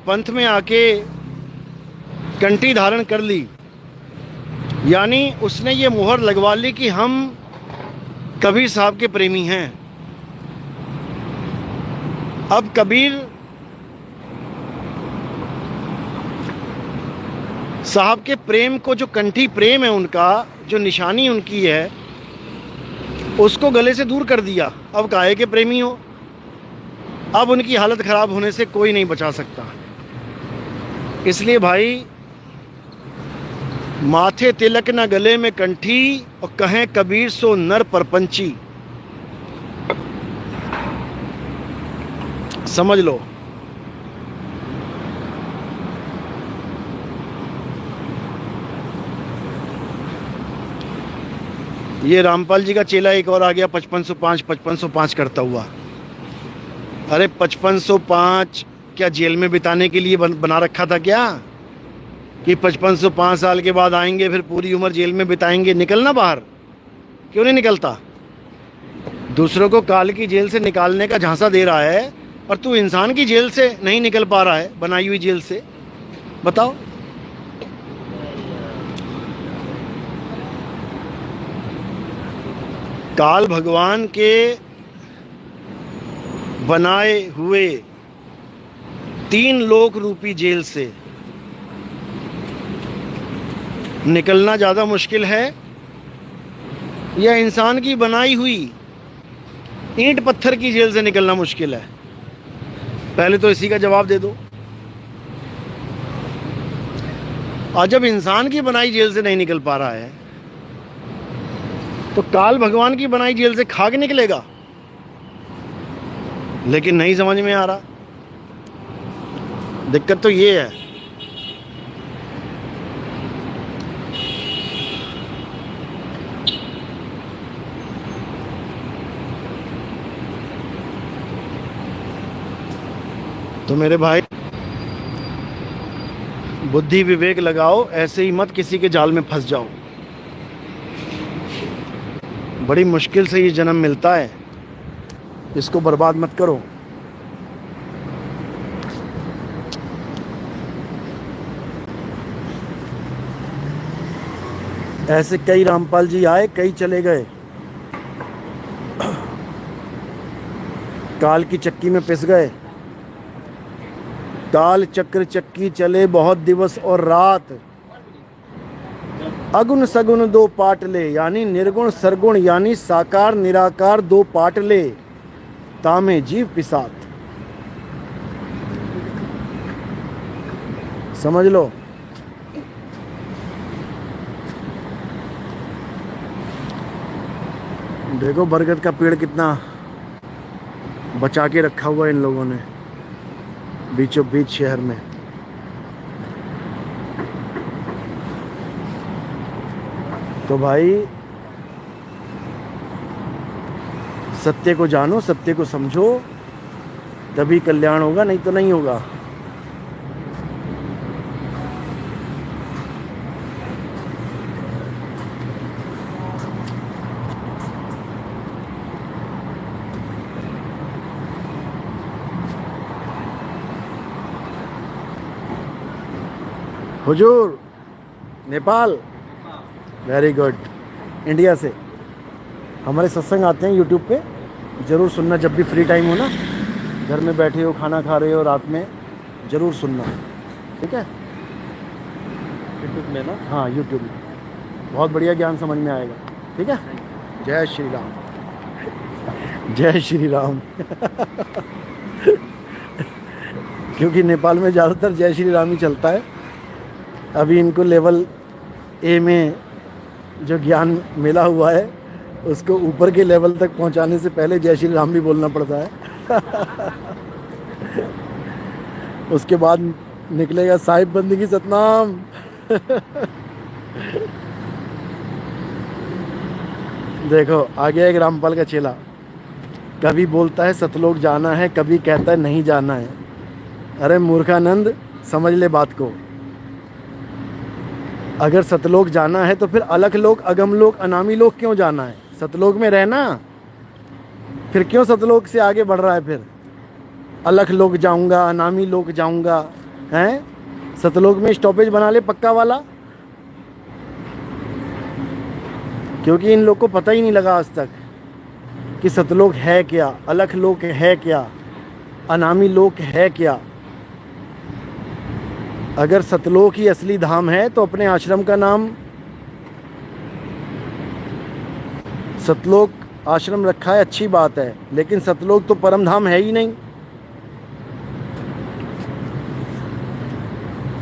पंथ में आके कंठी धारण कर ली, यानी उसने ये मुहर लगवा ली कि हम कबीर साहब के प्रेमी हैं। अब कबीर साहब के प्रेम को, जो कंठी प्रेम है उनका, जो निशानी उनकी है, उसको गले से दूर कर दिया। अब काहे के प्रेमी हो, अब उनकी हालत ख़राब होने से कोई नहीं बचा सकता। इसलिए भाई, माथे तिलक न गले में कंठी, और कहें कबीर सो नर परपंची। समझ लो। ये रामपाल जी का चेला एक और आ गया, 5505 करता हुआ। अरे 5505 क्या जेल में बिताने के लिए बना रखा था क्या, कि 5505 साल के बाद आएंगे फिर पूरी उम्र जेल में बिताएंगे? निकलना बाहर, क्यों नहीं निकलता? दूसरों को काल की जेल से निकालने का झांसा दे रहा है, और तू इंसान की जेल से नहीं निकल पा रहा है, बनाई हुई जेल से। बताओ। काल भगवान के बनाए हुए 3 लोक रूपी जेल से निकलना ज़्यादा मुश्किल है, या इंसान की बनाई हुई ईंट पत्थर की जेल से निकलना मुश्किल है? पहले तो इसी का जवाब दे दो। और जब इंसान की बनाई जेल से नहीं निकल पा रहा है, तो काल भगवान की बनाई जेल से खा के निकलेगा? लेकिन नहीं समझ में आ रहा। दिक्कत तो ये है। तो मेरे भाई, बुद्धि विवेक लगाओ, ऐसे ही मत किसी के जाल में फंस जाओ। बड़ी मुश्किल से ये जन्म मिलता है, इसको बर्बाद मत करो। ऐसे कई रामपाल जी आए, कई चले गए, काल की चक्की में पिस गए। काल चक्र चक्की चले बहुत दिवस और रात, अगुण सगुण दो पाटले, यानी निर्गुण सरगुण यानी साकार निराकार दो पाटले, तामे जीव पिसात। समझ लो। देखो बरगद का पेड़ कितना बचा के रखा हुआ है इन लोगों ने बीचों बीच शहर में। तो भाई सत्य को जानो, सत्य को समझो, तभी कल्याण होगा, नहीं तो नहीं होगा। हुजूर नेपाल, वेरी गुड। इंडिया से हमारे सत्संग आते हैं यूट्यूब पे, ज़रूर सुनना जब भी फ्री टाइम हो ना, घर में बैठे हो, खाना खा रहे हो, रात में ज़रूर सुनना, ठीक है? यूट्यूब में ना? हाँ यूट्यूब में बहुत बढ़िया ज्ञान समझ में आएगा, ठीक है? जय श्री राम, जय श्री राम। क्योंकि नेपाल में ज़्यादातर जय श्री राम ही चलता है। अभी इनको लेवल ए में जो ज्ञान मिला हुआ है उसको ऊपर के लेवल तक पहुंचाने से पहले जय श्री राम भी बोलना पड़ता है। उसके बाद निकलेगा साहिब बंदगी सतनाम। देखो आ गया एक रामपाल का चेला, कभी बोलता है सतलोक जाना है, कभी कहता है नहीं जाना है। अरे मूर्खानंद, समझ ले बात को। अगर सतलोक जाना है तो फिर अलख लोक, अगम लोक, अनामी लोक क्यों जाना है? सतलोक में रहना, फिर क्यों सतलोक से आगे बढ़ रहा है? फिर अलख लोक जाऊंगा, अनामी लोक जाऊंगा, हैं? सतलोक में स्टॉपेज बना ले पक्का वाला। क्योंकि इन लोग को पता ही नहीं लगा आज तक कि सतलोक है क्या, अलख लोक है क्या, अनामी लोक है क्या। अगर सतलोक ही असली धाम है तो अपने आश्रम का नाम सतलोक आश्रम रखा है, अच्छी बात है, लेकिन सतलोक तो परम धाम है ही नहीं।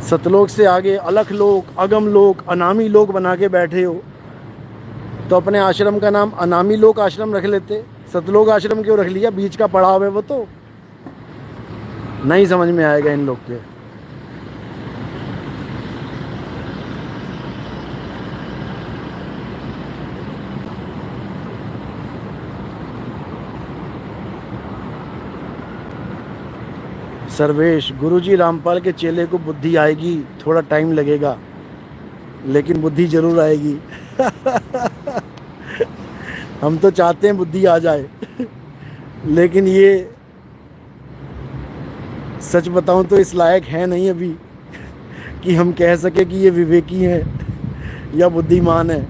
सतलोक से आगे अलख लोक, अगम लोक, अनामी लोक बना के बैठे हो, तो अपने आश्रम का नाम अनामी लोक आश्रम रख लेते। सतलोक आश्रम क्यों रख लिया? बीच का पड़ाव है वो, तो नहीं समझ में आएगा इन लोग के। सर्वेश, गुरुजी रामपाल के चेले को बुद्धि आएगी, थोड़ा टाइम लगेगा, लेकिन बुद्धि जरूर आएगी। हम तो चाहते हैं बुद्धि आ जाए, लेकिन ये सच बताऊं तो इस लायक है नहीं अभी कि हम कह सके कि ये विवेकी है या बुद्धिमान है।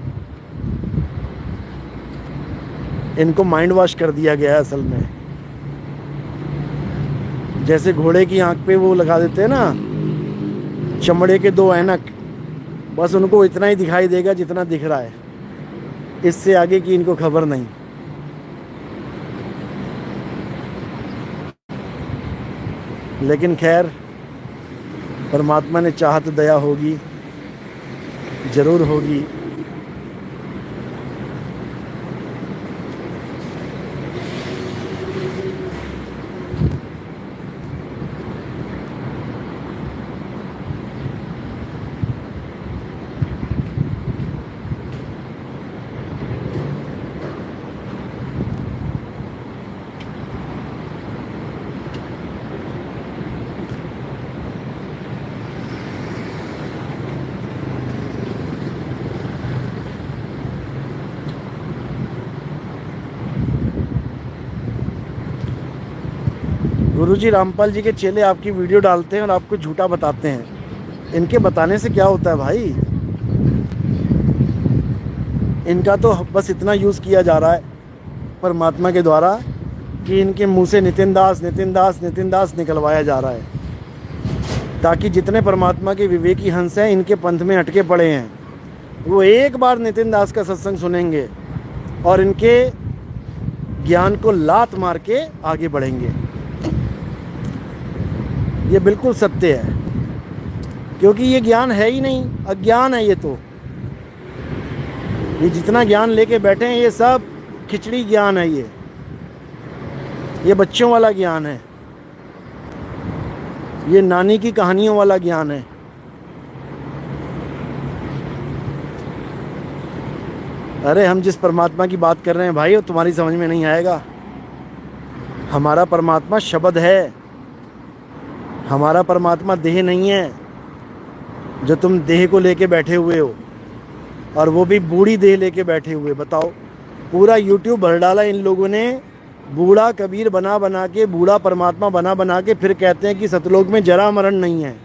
इनको माइंड वॉश कर दिया गया है असल में। जैसे घोड़े की आंख पे वो लगा देते हैं ना चमड़े के 2 ऐनक, बस उनको इतना ही दिखाई देगा जितना दिख रहा है, इससे आगे की इनको खबर नहीं। लेकिन खैर, परमात्मा ने चाहा तो दया होगी, ज़रूर होगी। गुरुजी रामपाल जी के चेले आपकी वीडियो डालते हैं और आपको झूठा बताते हैं। इनके बताने से क्या होता है भाई? इनका तो बस इतना यूज़ किया जा रहा है परमात्मा के द्वारा कि इनके मुंह से नितिन दास नितिन दास नितिन दास निकलवाया जा रहा है, ताकि जितने परमात्मा के विवेकी हंस हैं इनके पंथ में अटके पड़े हैं वो एक बार नितिन दास का सत्संग सुनेंगे और इनके ज्ञान को लात मार के आगे बढ़ेंगे। ये बिल्कुल सत्य है, क्योंकि ये ज्ञान है ही नहीं, अज्ञान है। ये जितना ज्ञान लेके बैठे हैं ये सब खिचड़ी ज्ञान है। ये बच्चों वाला ज्ञान है, ये नानी की कहानियों वाला ज्ञान है। अरे हम जिस परमात्मा की बात कर रहे हैं भाई, वो तुम्हारी समझ में नहीं आएगा। हमारा परमात्मा शब्द है, हमारा परमात्मा देह नहीं है जो तुम देह को लेके बैठे हुए हो, और वो भी बूढ़ी देह लेके बैठे हुए। बताओ, पूरा यूट्यूब भर डाला इन लोगों ने, बूढ़ा कबीर बना बना के, बूढ़ा परमात्मा बना बना के, फिर कहते हैं कि सतलोक में जरा मरण नहीं है।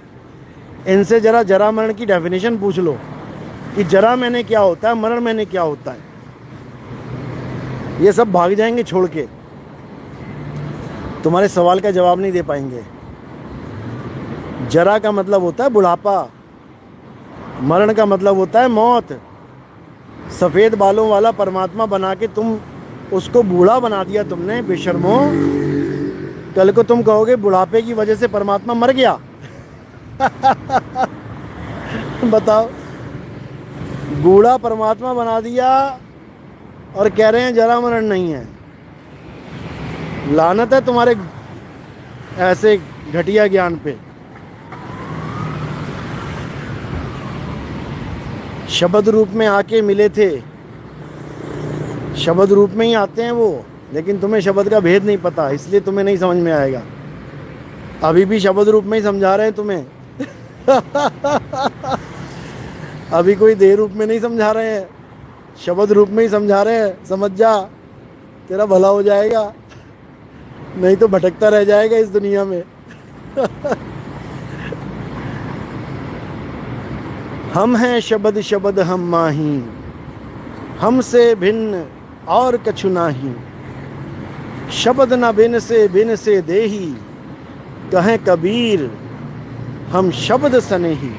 इनसे जरा मरण की डेफिनेशन पूछ लो कि जरा मैंने क्या होता है, मरण मैंने क्या होता है। ये सब भाग जाएंगे छोड़ के, तुम्हारे सवाल का जवाब नहीं दे पाएंगे। जरा का मतलब होता है बुढ़ापा, मरण का मतलब होता है मौत। सफ़ेद बालों वाला परमात्मा बना के तुम उसको बूढ़ा बना दिया तुमने, बेशर्मो। कल को तुम कहोगे बुढ़ापे की वजह से परमात्मा मर गया। बताओ, बूढ़ा परमात्मा बना दिया और कह रहे हैं जरा मरण नहीं है। लानत है तुम्हारे ऐसे घटिया ज्ञान पे। शब्द रूप में आके मिले थे, शब्द रूप में ही आते हैं वो, लेकिन तुम्हें शब्द का भेद नहीं पता, इसलिए तुम्हें नहीं समझ में आएगा। अभी भी शब्द रूप में ही समझा रहे हैं तुम्हें। अभी कोई देह रूप में नहीं समझा रहे हैं, शब्द रूप में ही समझा रहे हैं। समझ जा, तेरा भला हो जाएगा, नहीं तो भटकता रह जाएगा इस दुनिया में। हम हैं शब्द शब्द हम माही, हमसे भिन्न और कछु नाही। शब्द न बिन से देही, कहें कबीर हम शब्द सनेही।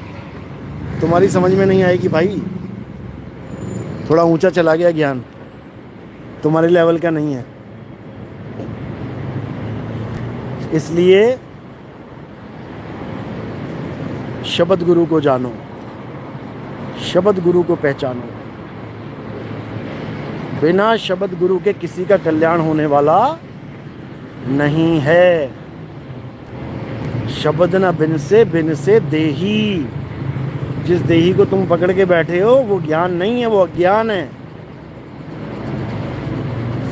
तुम्हारी समझ में नहीं आएगी भाई, थोड़ा ऊंचा चला गया ज्ञान, तुम्हारे लेवल का नहीं है। इसलिए शब्द गुरु को जानो, शब्द गुरु को पहचानो। बिना शब्द गुरु के किसी का कल्याण होने वाला नहीं है। शब्द न बिन से देही। जिस देही को तुम पकड़ के बैठे हो वो ज्ञान नहीं है, वो अज्ञान है,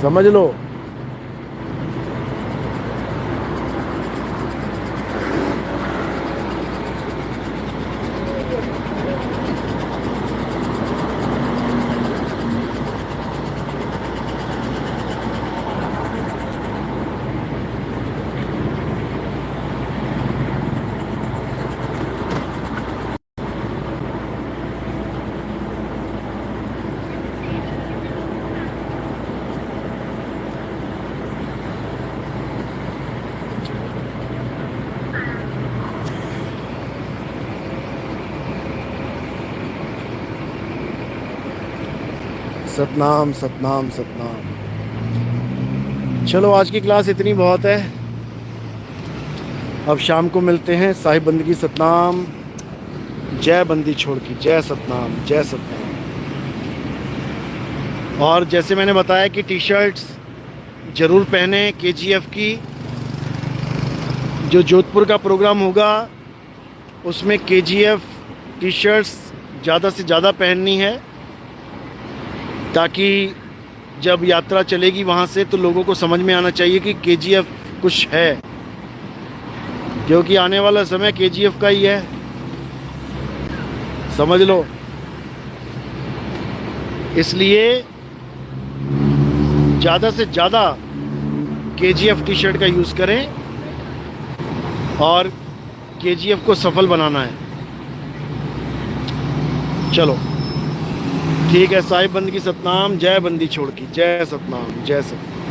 समझ लो। सतनाम सतनाम सतनाम। चलो आज की क्लास इतनी बहुत है, अब शाम को मिलते हैं। साहिब बंदगी सतनाम, जय बंदी छोड़ की, जय सतनाम, जय सतनाम। और जैसे मैंने बताया कि टी शर्ट्स ज़रूर पहने KGF की। जो जोधपुर का प्रोग्राम होगा उसमें KGF टी शर्ट्स ज़्यादा से ज़्यादा पहननी है, ताकि जब यात्रा चलेगी वहाँ से तो लोगों को समझ में आना चाहिए कि KGF कुछ है, क्योंकि आने वाला समय KGF का ही है, समझ लो। इसलिए ज़्यादा से ज़्यादा KGF टी शर्ट का यूज़ करें और KGF को सफल बनाना है। चलो ठीक है, साहिब बंदगी सतनाम, जय बंदी छोड़ की, जय सतनाम, जय सतनाम।